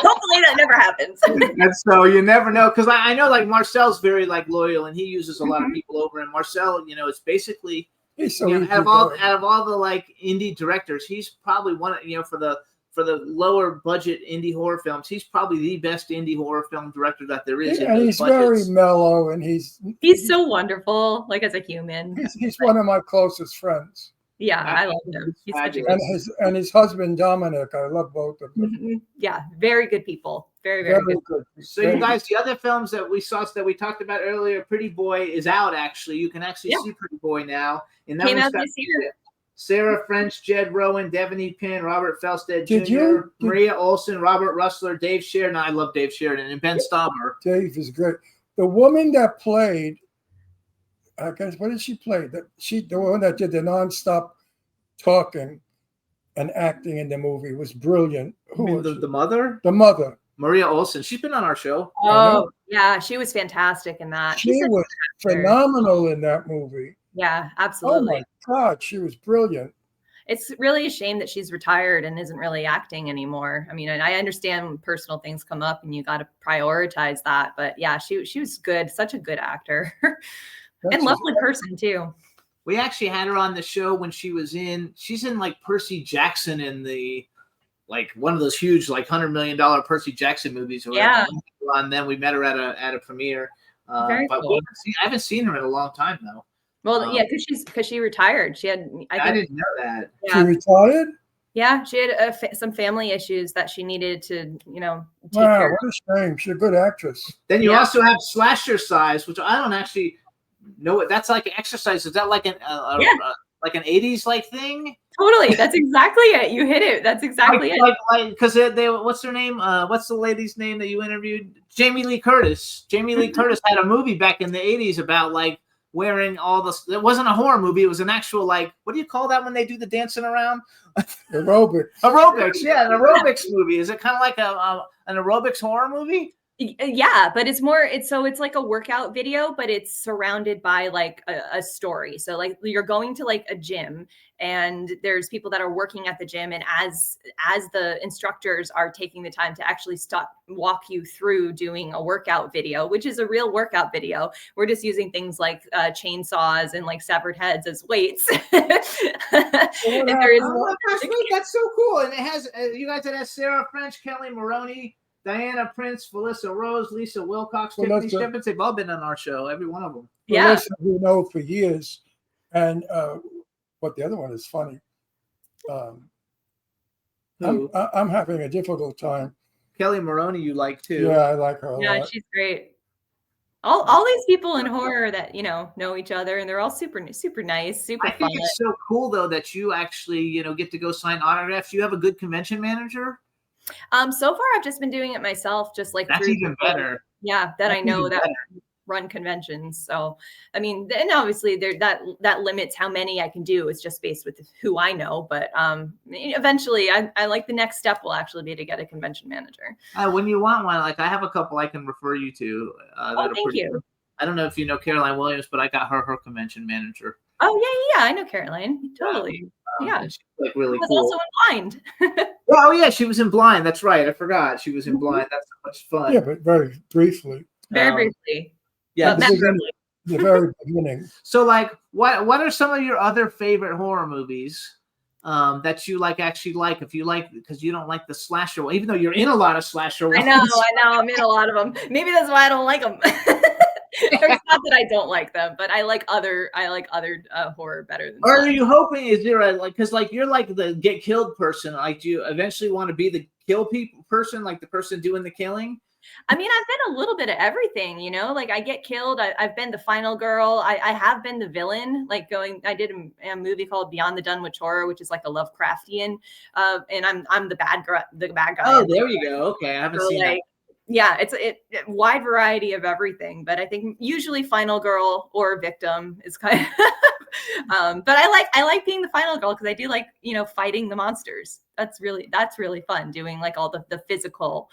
Hopefully that never happens. And so you never know, because I know Marcel's very loyal, and he uses a lot of people over. And Marcel, it's basically out of all the indie directors, he's probably one of for the lower budget indie horror films, he's probably the best indie horror film director that there is. And he's very mellow, and he's so wonderful, as a human. He's one of my closest friends. Yeah, I love him. He's such a and his husband Dominic, I love both of them. Mm-hmm. Yeah, very good people. Very, very good. So you guys, the other films that we talked about earlier, Pretty Boy is out actually. You can actually see Pretty Boy now. And that came out this year. Sarah French, Jed Rowan, Devaney Pinn, Robert Felstead Jr., Maria Olsen, Robert Russler, Dave Sheridan. I love Dave Sheridan, and Ben Stammer. Dave is great. The woman that played, I guess, what did she play? The one that did the nonstop talking and acting in the movie was brilliant. Who was the mother? The mother. Maria Olsen. She's been on our show. Oh, yeah. She was fantastic in that. She was phenomenal in that movie. Yeah, absolutely. Oh, my God. She was brilliant. It's really a shame that she's retired and isn't really acting anymore. I mean, I understand when personal things come up and you got to prioritize that. But yeah, she was good. Such a good actor. And lovely person, too. We actually had her on the show when she's in Percy Jackson in the one of those huge $100 million Percy Jackson movies. Yeah. And then we met her at a premiere. Very cool. I haven't seen her in a long time though. Well, yeah, because she retired. She had. I didn't know that. Yeah. She retired. Yeah, she had some family issues that she needed to, take care of. What a shame. She's a good actress. Then you also have Slasher Size, which I don't actually know what that's like. An exercise, is that like an 80s thing? Totally. That's exactly it. You hit it. That's exactly it. Like, because they, what's her name? What's the lady's name that you interviewed? Jamie Lee Curtis. Jamie Lee Curtis had a movie back in the 80s about like wearing all the. It wasn't a horror movie. It was an actual like, what do you call that when they do the dancing around? Aerobics. Aerobics. Yeah, an aerobics movie. Is it kind of like an aerobics horror movie? Yeah, but it's more, it's like a workout video, but it's surrounded by like a story. So like you're going to like a gym and there's people that are working at the gym, and as the instructors are taking the time to actually walk you through doing a workout video, which is a real workout video, we're just using things like chainsaws and like severed heads as weights. And there is that's so cool. And it has you guys, it has Sarah French, Kelly Maroney, Diana Prince, Felissa Rose, Lisa Wilcox, Tiffany Shepard. They've all been on our show, every one of them. Yeah. Felissa, we know for years. And but the other one is funny. I'm having a difficult time. Kelly Maroney, you like too. Yeah, I like her a lot. She's great. All these people in horror that know each other, and they're all super nice, super I fun. think it's so cool though that you actually get to go sign autographs. You have a good convention manager. So far I've just been doing it myself, just like that's through even better. Yeah, that I know that run conventions. So I mean, and obviously that limits how many I can do. It's just based with who I know. But eventually, I like the next step will actually be to get a convention manager. When you want one, like I have a couple I can refer you to. Thank you. Good. I don't know if you know Caroline Williams, but I got her convention manager. Oh yeah, I know Caroline. Totally. Yeah, she's like really was cool. also in Blind. Oh yeah, she was in Blind. That's right. I forgot she was in Blind. That's so much fun. Yeah, but very briefly. Very briefly. Yeah, the very beginning. So, like, what are some of your other favorite horror movies that you actually like? If you like, because you don't like the slasher one, even though you're in a lot of slasher ones. I know. I'm in a lot of them. Maybe that's why I don't like them. It's not that I don't like them, but I like other horror better than. Or are you hoping, is there because you're like the get killed person? Like, do you eventually want to be the kill people person, like the person doing the killing? I mean, I've been a little bit of everything, like I get killed. I've been the final girl. I have been the villain, I did a movie called Beyond the Dunwich Horror, which is like a Lovecraftian, and I'm the bad guy. Oh, there you go. Okay. I haven't seen that. Yeah, it's a wide variety of everything, but I think usually final girl or victim is kind of, but I like being the final girl because I do like, fighting the monsters. That's really fun, doing like all the physical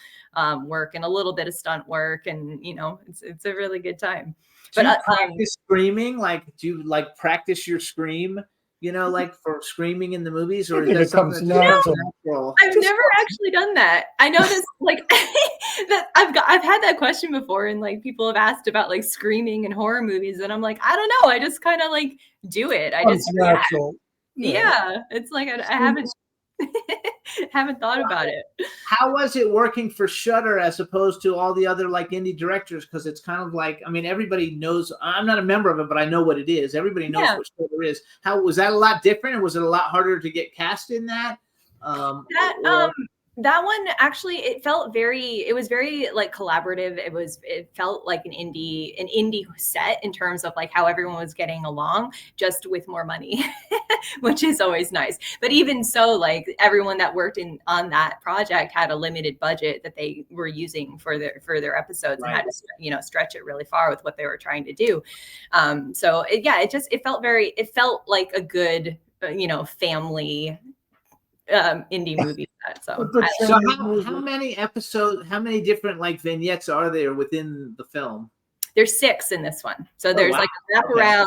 work and a little bit of stunt work, and it's a really good time. But practice screaming, do you practice your scream? For screaming in the movies, or is that something natural? I've never actually done that. I know this, that I've had that question before, and people have asked about screaming in horror movies, and I'm like, I don't know. I just kind of do it. I just natural. Yeah, it's like I haven't thought about it. How was it working for Shudder as opposed to all the other indie directors? Because it's kind of everybody knows. I'm not a member of it, but I know what it is. Everybody knows what Shudder is. How was that? A lot different? Was it a lot harder to get cast in that? That one actually, it was very collaborative. It felt like an indie set in terms of how everyone was getting along, just with more money, which is always nice. But even so, everyone that worked on that project had a limited budget that they were using for their episodes, right, and had to stretch it really far with what they were trying to do. So it felt like a good family indie movie set. So how many episodes, how many different vignettes are there within the film? There's 6 in this one. So there's a wraparound,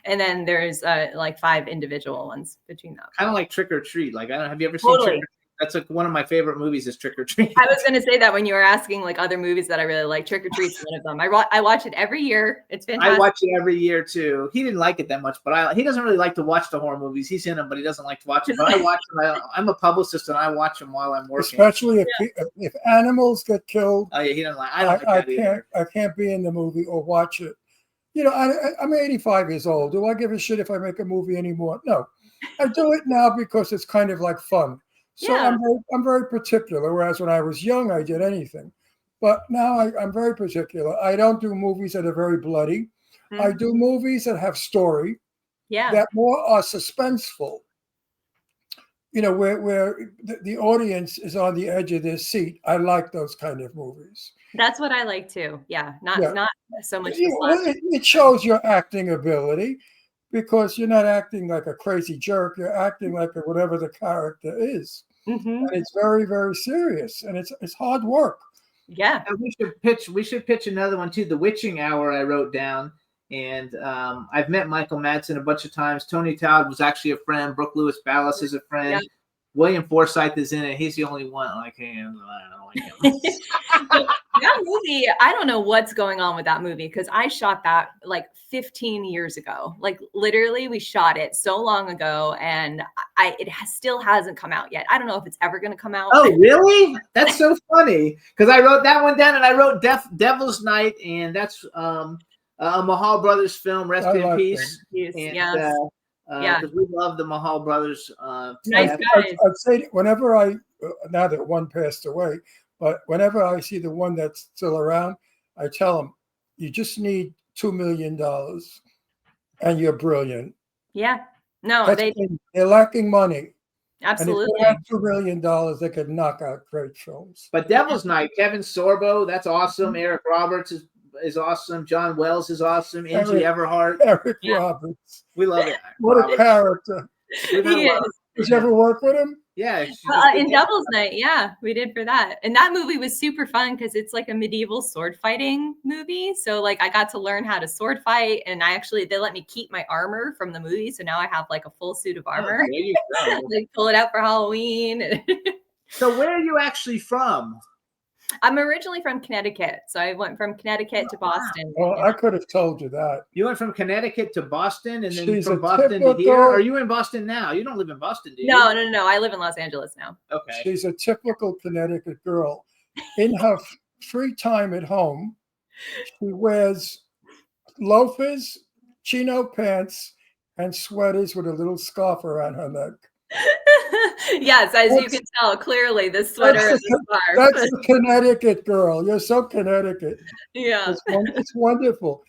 and then there's 5 individual ones between them. Kind of like Trick or Treat. Have you ever seen Trick or Treat? That's one of my favorite movies is Trick or Treat. I was going to say that when you were asking other movies that I really like. Trick or Treat's one of them. I watch it every year. It's fantastic. I watch it every year too. He didn't like it that much, but he doesn't really like to watch the horror movies. He's in them, but he doesn't like to watch them. But I watch them. I'm a publicist, and I watch them while I'm working. Especially if animals get killed. Oh yeah, he doesn't like. I can't be in the movie or watch it. I'm 85 years old. Do I give a shit if I make a movie anymore? No, I do it now because it's kind of fun. So I'm very particular, whereas when I was young, I did anything. But now I'm very particular. I don't do movies that are very bloody. Mm-hmm. I do movies that have story, that more are suspenseful. where the audience is on the edge of their seat. I like those kind of movies. That's what I like too. Yeah, Yeah. not so much Yeah, the well, slash. it shows your acting ability because you're not acting like a crazy jerk. You're acting like whatever the character is. Hmm. And it's very, very serious, and it's hard work. Yeah. And we should pitch another one too. The Witching Hour I wrote down, and I've met Michael Madsen a bunch of times. Tony Todd was actually a friend. Brooke Lewis Ballas is a friend. Yeah. William Forsythe is in it. He's the only one like him. I don't like him. That movie, I don't know what's going on with that movie because I shot that like 15 years ago. Like literally, we shot it so long ago, and still hasn't come out yet. I don't know if it's ever going to come out. Oh, really? That's so funny because I wrote that one down, and I wrote Devil's Night, and that's a Mahal Brothers film. Rest I in like peace. Yes. And, Yes. Yeah. because we love the Mahal Brothers. Nice yeah. guys. I'd say whenever now that one passed away, but whenever I see the one that's still around, I tell them, you just need $2 million and you're brilliant. Yeah. No, They're lacking money. absolutely. And if they had $2 million, they could knock out great films. But Devil's Night, Kevin Sorbo, that's awesome. Eric Roberts is awesome. John Wells is awesome. Angie Everhart. Eric Yeah. Roberts. We love it. What a character. We've had a He lot of- is. Did you ever work with him? Yeah. In Devil's Night, yeah, we did for that. And that movie was super fun because it's like a medieval sword fighting movie. So like I got to learn how to sword fight, and they let me keep my armor from the movie. So now I have like a full suit of armor. There you go. Like pull it out for Halloween. So where are you actually from? I'm originally from Connecticut. So I went from Connecticut to Boston. Well, I could have told you that. You went from Connecticut to Boston, and then She's from a Boston to typical- here. Are you in Boston now? You don't live in Boston, do you? No. I live in Los Angeles now. Okay. She's a typical Connecticut girl. In her free time at home, she wears loafers, chino pants, and sweaters with a little scarf around her neck. Yes, as you can tell, clearly this sweater and the scarf. That's a Connecticut girl. You're so Connecticut. Yeah. It's wonderful.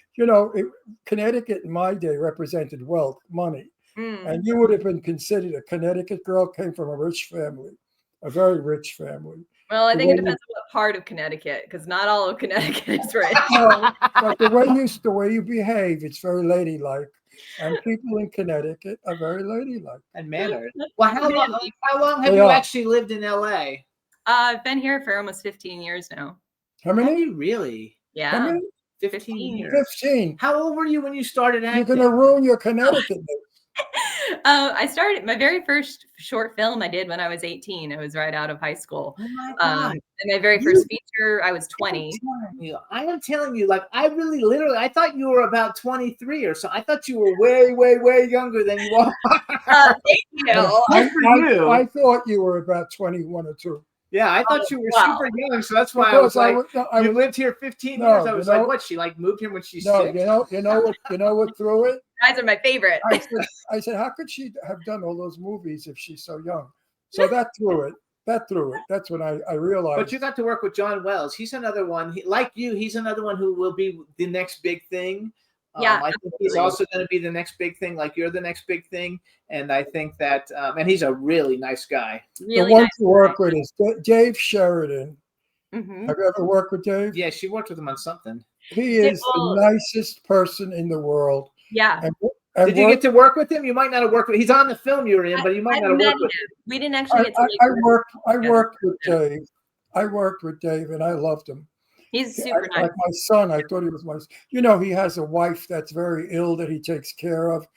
Connecticut in my day represented wealth, money. Mm. And you would have been considered a Connecticut girl, came from a rich family, a very rich family. Well, I think it way depends on what part of Connecticut, because not all of Connecticut is rich. But the way you behave, it's very ladylike. And people in Connecticut are very ladylike. And mannered. Well, how long have They you are. actually lived in LA? I've been here for almost 15 years now. How Have many? you really? How Yeah. many? 15 years. 15. How old were you when you started You're acting? going to ruin your Connecticut. I started my very first short film I did when I was 18. I was right out of high school. Oh my God. And my very first feature, I was 20. I am telling you, like, I really literally, I thought you were about 23 or so. I thought you were way, way, way younger than you are. Thank you. Good for you. I thought you were about 21 or 2. Yeah, I thought you were wow. super young, so that's why I was like, I you was, lived here 15 No, years. I was like, what? She like moved here when she's no, 6? you know what threw it? Guys are my favorite. I said, how could she have done all those movies if she's so young? So that threw it. That's when I realized. But you got to work with John Wells. He's another one. Like you, he's another one who will be the next big thing. Yeah, I think he's also going to be the next big thing, like you're the next big thing. And I think that, and he's a really nice guy. Really the one nice to work with is Dave Sheridan. Mhm. Have you ever worked with Dave? Yeah, she worked with him on something. He is the nicest person in the world. Yeah. And Did you get to work with him? You might not have worked with. He's on the film you were in, but you might I not have met worked with him. him. We didn't actually get to I work worked with Dave. I worked with Dave, and I loved him. He's super nice. Like my son, I thought he was my. He has a wife that's very ill that he takes care of,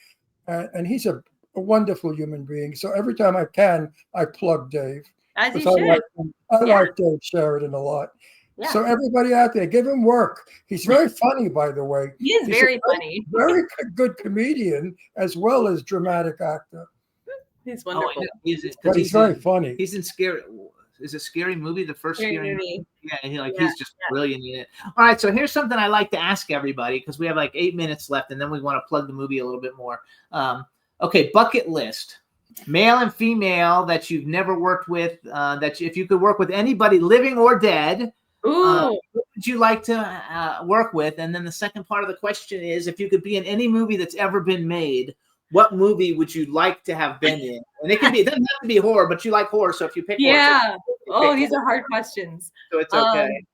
and he's a wonderful human being. So every time I can, I plug Dave. As you Because should. I like Dave Sheridan a lot. Yeah. So everybody out there, give him work. He's very funny, by the way. He is He's very a funny. Very good comedian as well as dramatic actor. He's Oh, wonderful. But he's very funny. He's in Scary. Is it Scary Movie? The first Scary Scary Movie. Movie? Yeah, Yeah, he's just brilliant in it. All right, so here's something I like to ask everybody because we have like 8 minutes left, and then we want to plug the movie a little bit more. Okay, bucket list. Male and female that you've never worked with, if you could work with anybody living or dead, Ooh. what would you like to work with? And then the second part of the question is, if you could be in any movie that's ever been made, what movie would you like to have been in? And it doesn't have to be horror, but you like horror, so if you pick horror, Yeah. you Oh, pick these horror, are hard questions. so it's okay.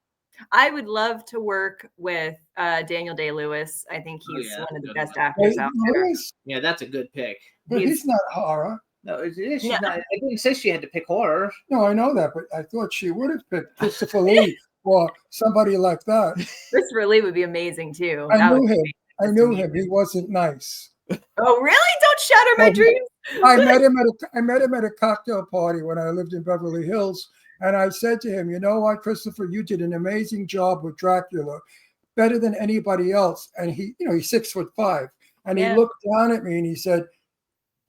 I would love to work with Daniel Day-Lewis. I think he's yeah, one of the good best one. actors out there. Lewis, Yeah, that's a good pick. but he's not horror. No, it is. She's Yeah. not. I didn't say she had to pick horror. No, I know that, but I thought she would have picked Christopher Lee or somebody like that. Christopher Lee would be amazing too. I That knew would be him. amazing. I knew him. He wasn't nice. Oh, really? Don't shatter my No, dreams. I met him at a cocktail party when I lived in Beverly Hills, and I said to him, "You know what, Christopher, you did an amazing job with Dracula, better than anybody else." And he, he's 6'5", and he Yeah. looked down at me and he said,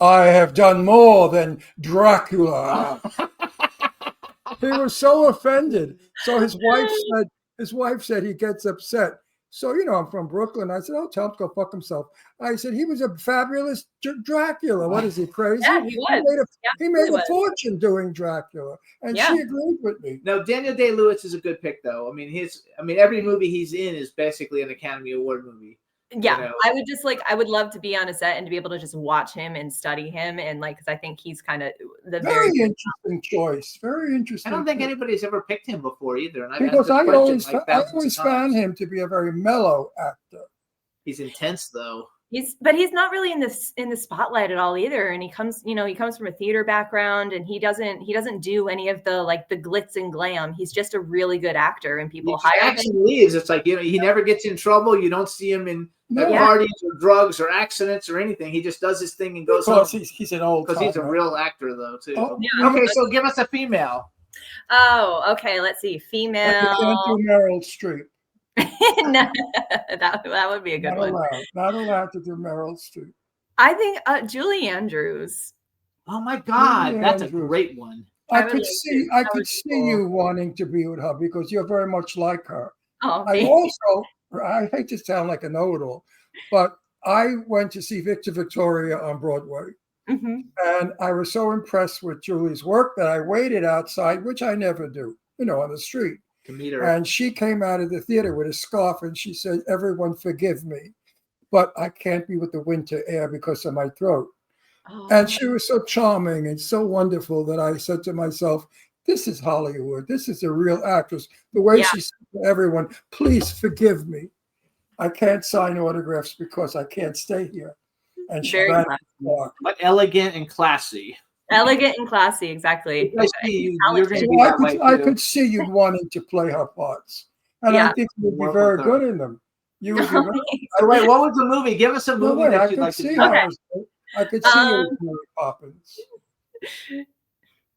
"I have done more than Dracula." He was so offended. So his wife said he gets upset. So, I'm from Brooklyn. I said, "Oh, tell him to go fuck himself." I said, he was a fabulous Dracula. What is he, crazy? Yeah, he was. He made was. a fortune doing Dracula. And Yeah. she agreed with me. No, Daniel Day-Lewis is a good pick, though. I mean, every movie he's in is basically an Academy Award movie. Yeah, I would love to be on a set and to be able to just watch him and study him, and because I think he's kind of the Very interesting choice. Very interesting. I don't think choice. anybody's ever picked him before either. And Because I always thousands of found times. him to be a very mellow actor. He's intense, though. He's not really in the spotlight at all either. And he comes from a theater background, and he doesn't do any of the the glitz and glam. He's just a really good actor, and people He hire him. actually leaves. It's like, he never gets in trouble. You don't see him in No. parties or drugs or accidents or anything. He just does his thing and goes home. Because he's an old Because he's a timer. real actor, though, too. Oh, Yeah. Okay, so give us a female. Oh, okay. Let's see. You Female. can't do Meryl Streep. No, that would be a good Not one. allowed. Not allowed to do Meryl Streep. I think Julie Andrews. Oh my God, Julie that's a Andrews. great one. I would could like see to. I That could would be see cool. you wanting to be with her because you're very much like her. Oh, I thanks. also, I hate to sound like a know-it-all, but I went to see Victor Victoria on Broadway. Mhm. And I was so impressed with Julie's work that I waited outside, which I never do, on the street. To meet her. And she came out of the theater with a scarf and she said, "Everyone forgive me, but I can't be with the winter air because of my throat." Oh, And she was so charming and so wonderful that I said to myself, this is Hollywood. This is a real actress. The way Yeah. she said to everyone, "Please forgive me. I can't sign autographs because I can't stay here." And she Very ran classy. the park. But elegant and classy. Elegant and classy, exactly. I see you're going to So be that way, I too. could see you wanting to play her parts. And I Yeah. think you would be Work very with her. good in them. You would be very So wait, what was the movie? Give us a No, movie wait, I that you'd could like to see do. her. Okay. I could see you as Mary Poppins.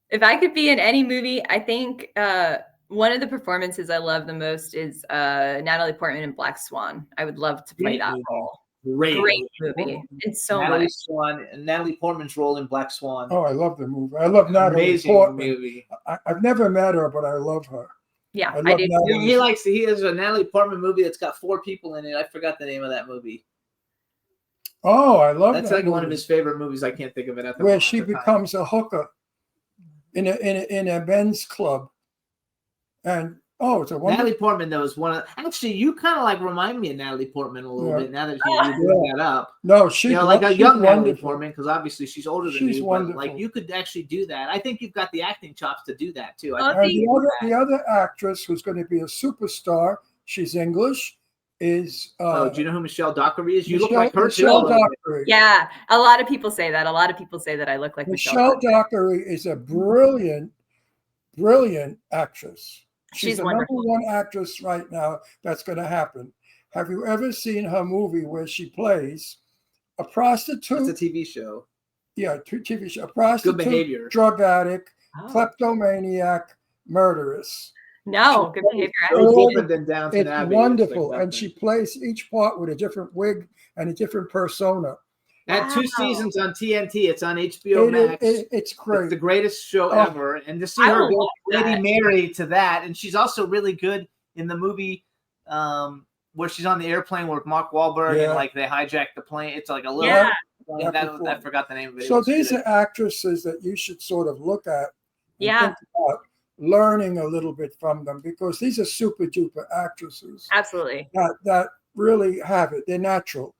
If I could be in any movie, I think one of the performances I love the most is Natalie Portman in Black Swan. I would love to play Great that movie. role. Great movie. It's so Natalie much. Natalie Portman's role in Black Swan. Oh, I love the movie. I love Natalie Amazing Portman. movie. I've never met her, but I love her. Yeah, I I love do. Natalie. He has a Natalie Portman movie that's got 4 people in it. I forgot the name of that movie. Oh, I love That's that like one of movie. his favorite movies. I can't think of it at the Where moment. she becomes a hooker in a men's club. And it's a wonderful. Natalie Portman, though, is one of. Actually, you kind of like remind me of Natalie Portman a little Yeah. bit now that you bring that up. No, she's Like a she's young Natalie wonderful. Portman, because obviously she's older than She's you. But wonderful. like you could actually do that. I think you've got the acting chops to do that too. Oh, I think And the other actress who's going to be a superstar, she's English, is do you know who Michelle Dockery is? You look Michelle- like her too. Michelle a little bit. Dockery. Yeah, a lot of people say that. A lot of people say that I look like Michelle Dockery is a brilliant actress. She's the wonderful. number one actress right now that's going to happen. Have you ever seen her movie where she plays a prostitute? It's a TV show. Yeah, TV show. A prostitute, Behavior. drug addict, Oh. kleptomaniac, murderess. No, good behavior. I Very haven't seen it. different than Downton It's Abbey. wonderful, like and she plays each part with a different wig and a different persona. Had 2 Wow. seasons on TNT. It's on HBO Max. It's It's great. the greatest show Oh. ever. And to see I her will go watch Lady that. Mary to that. And she's also really good in the movie where she's on the airplane with Mark Wahlberg Yeah. and like they hijack the plane. It's like a little. Yeah. I forgot the name of it. It So was these good. are actresses that you should sort of look at. And Yeah. think about learning a little bit from them because these are super duper actresses Absolutely. that really have it. They're natural.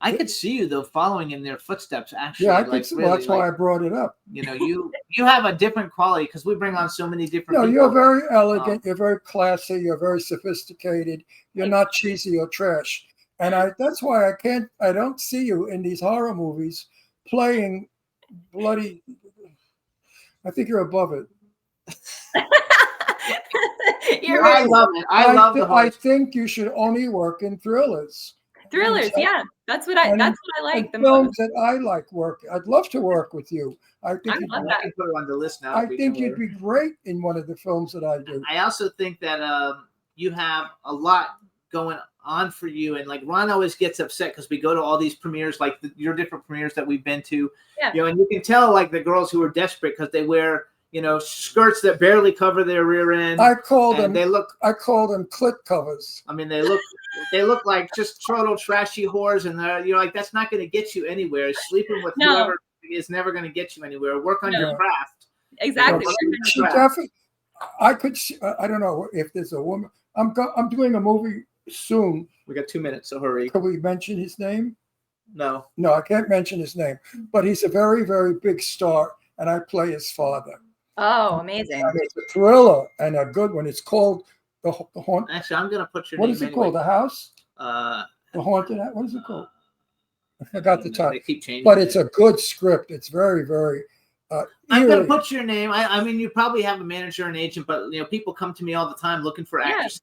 I could see you though following in their footsteps. Actually, Yeah, I could see. really, That's why I brought it up. you know, you have a different quality because we bring on so many different. No, people. you're very elegant. You're very classy. You're very sophisticated. You're not cheesy or trash. And that's why I don't see you in these horror movies playing bloody. I think you're above it. I love it. I love the horror. I think you should only work in thrillers. Thrillers, yeah. That's what I like the films most. that I like work. I'd love to work with you. I think I love I that. can put it on the list now. I think you'd be great in one of the films that I do. I also think that you have a lot going on for you, and like Ron always gets upset because we go to all these premieres, like your different premieres that we've been to. Yeah. You know, and you can tell like the girls who are desperate because they wear, you know, skirts that barely cover their rear end. I call them clit covers. I mean, they look like just total trashy whores, and you're like, that's not going to get you anywhere. Sleeping with whoever is never going to get you anywhere. Work on your craft. Exactly. She definitely. I could. I don't know if there's a woman. I'm doing a movie soon. We got 2 minutes, so hurry. Can we mention his name? No, I can't mention his name. But he's a very, very big star, and I play his father. Oh, amazing. And it's a thriller and a good one. It's called The Haunt. actually, I'm going to put your What name is it anyway. called? The House? The Haunted House? What is it called? I got the title. They keep changing. But it's a good script. It's very, very. I'm going eerie. to put your name. I mean, you probably have a manager and agent, but you know, people come to me all the time looking for actors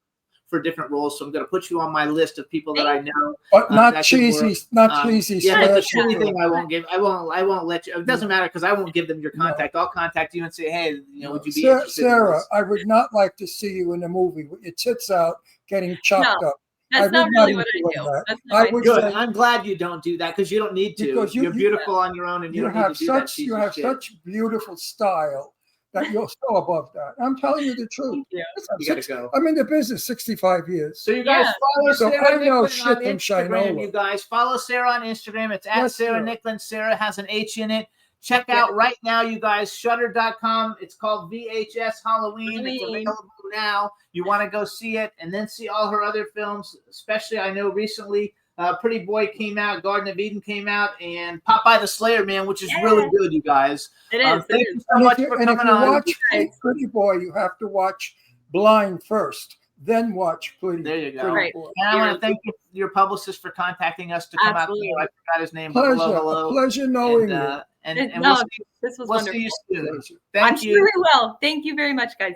for different roles. So I'm going to put you on my list of people that I know. But not that cheesy, could not cheesy. Yeah, that's a slasher. shitty thing. I won't give. I won't let you. It doesn't matter because I won't give them your contact. I'll contact you and say, hey, you know, would you be interested in Sarah, this? I would not like to see you in a movie with your tits out getting chopped up. That's not really what I do. That's not I my would thing. Good. say- I'm glad you don't do that because you don't need to. Because You're beautiful on your own, and you don't need to do that cheesy you have shit. such beautiful style that you're so above that. I'm telling you the truth. Yeah. You gotta go. I'm in the business 65 years. So you guys follow So Sarah I know Nicklin shit on from Instagram. Shinola. You guys follow Sarah on Instagram. It's at Yes, Sarah sir. Nicklin. Sarah has an H in it. Check out right now, you guys, Shudder.com. It's called VHS Halloween. It's available now. You want to go see it and then see all her other films, especially I know recently Pretty Boy came out, Garden of Eden came out, and Popeye the Slayer Man, which is really good, you guys. It is. Thank you so much for And if coming you on. watch Pretty Boy, you have to watch Blind first, then watch Pretty. There you go. Pretty Right. Boy. And I want to thank your publicist for contacting us to come Absolutely. out here. I forgot his name. but Pleasure, hello. a pleasure knowing you. And No, we'll see, this was we'll wonderful. see you soon. Pleasure. I'm Thank sure you. we will. Thank you very much, guys.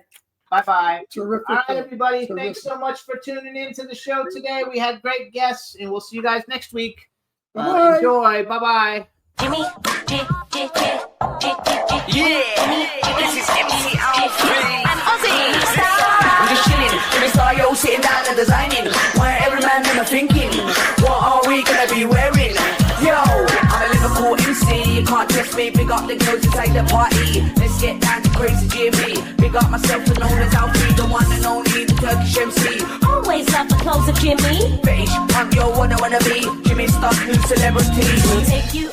Bye-bye. Terrific. All right, everybody. Terrific. Thanks so much for tuning in to the show today. We had great guests, and we'll see you guys next week. Bye-bye. Enjoy. Bye-bye. Jimmy, This is MC Alfred. I'm just chilling. Jimmy Star, yo, sitting down and designing. Where every man in the thinking, what are we gonna be wearing? Yo, I'm a Liverpool MC. You can't test me. Big up the girls inside the party. Let's get down to crazy Jimmy. Big up myself and known as Alfie, the one and only, the Turkish MC. Always love the clothes of Jimmy. Bitch, I'm your one I wanna be. Jimmy Star, new celebrity. We'll take you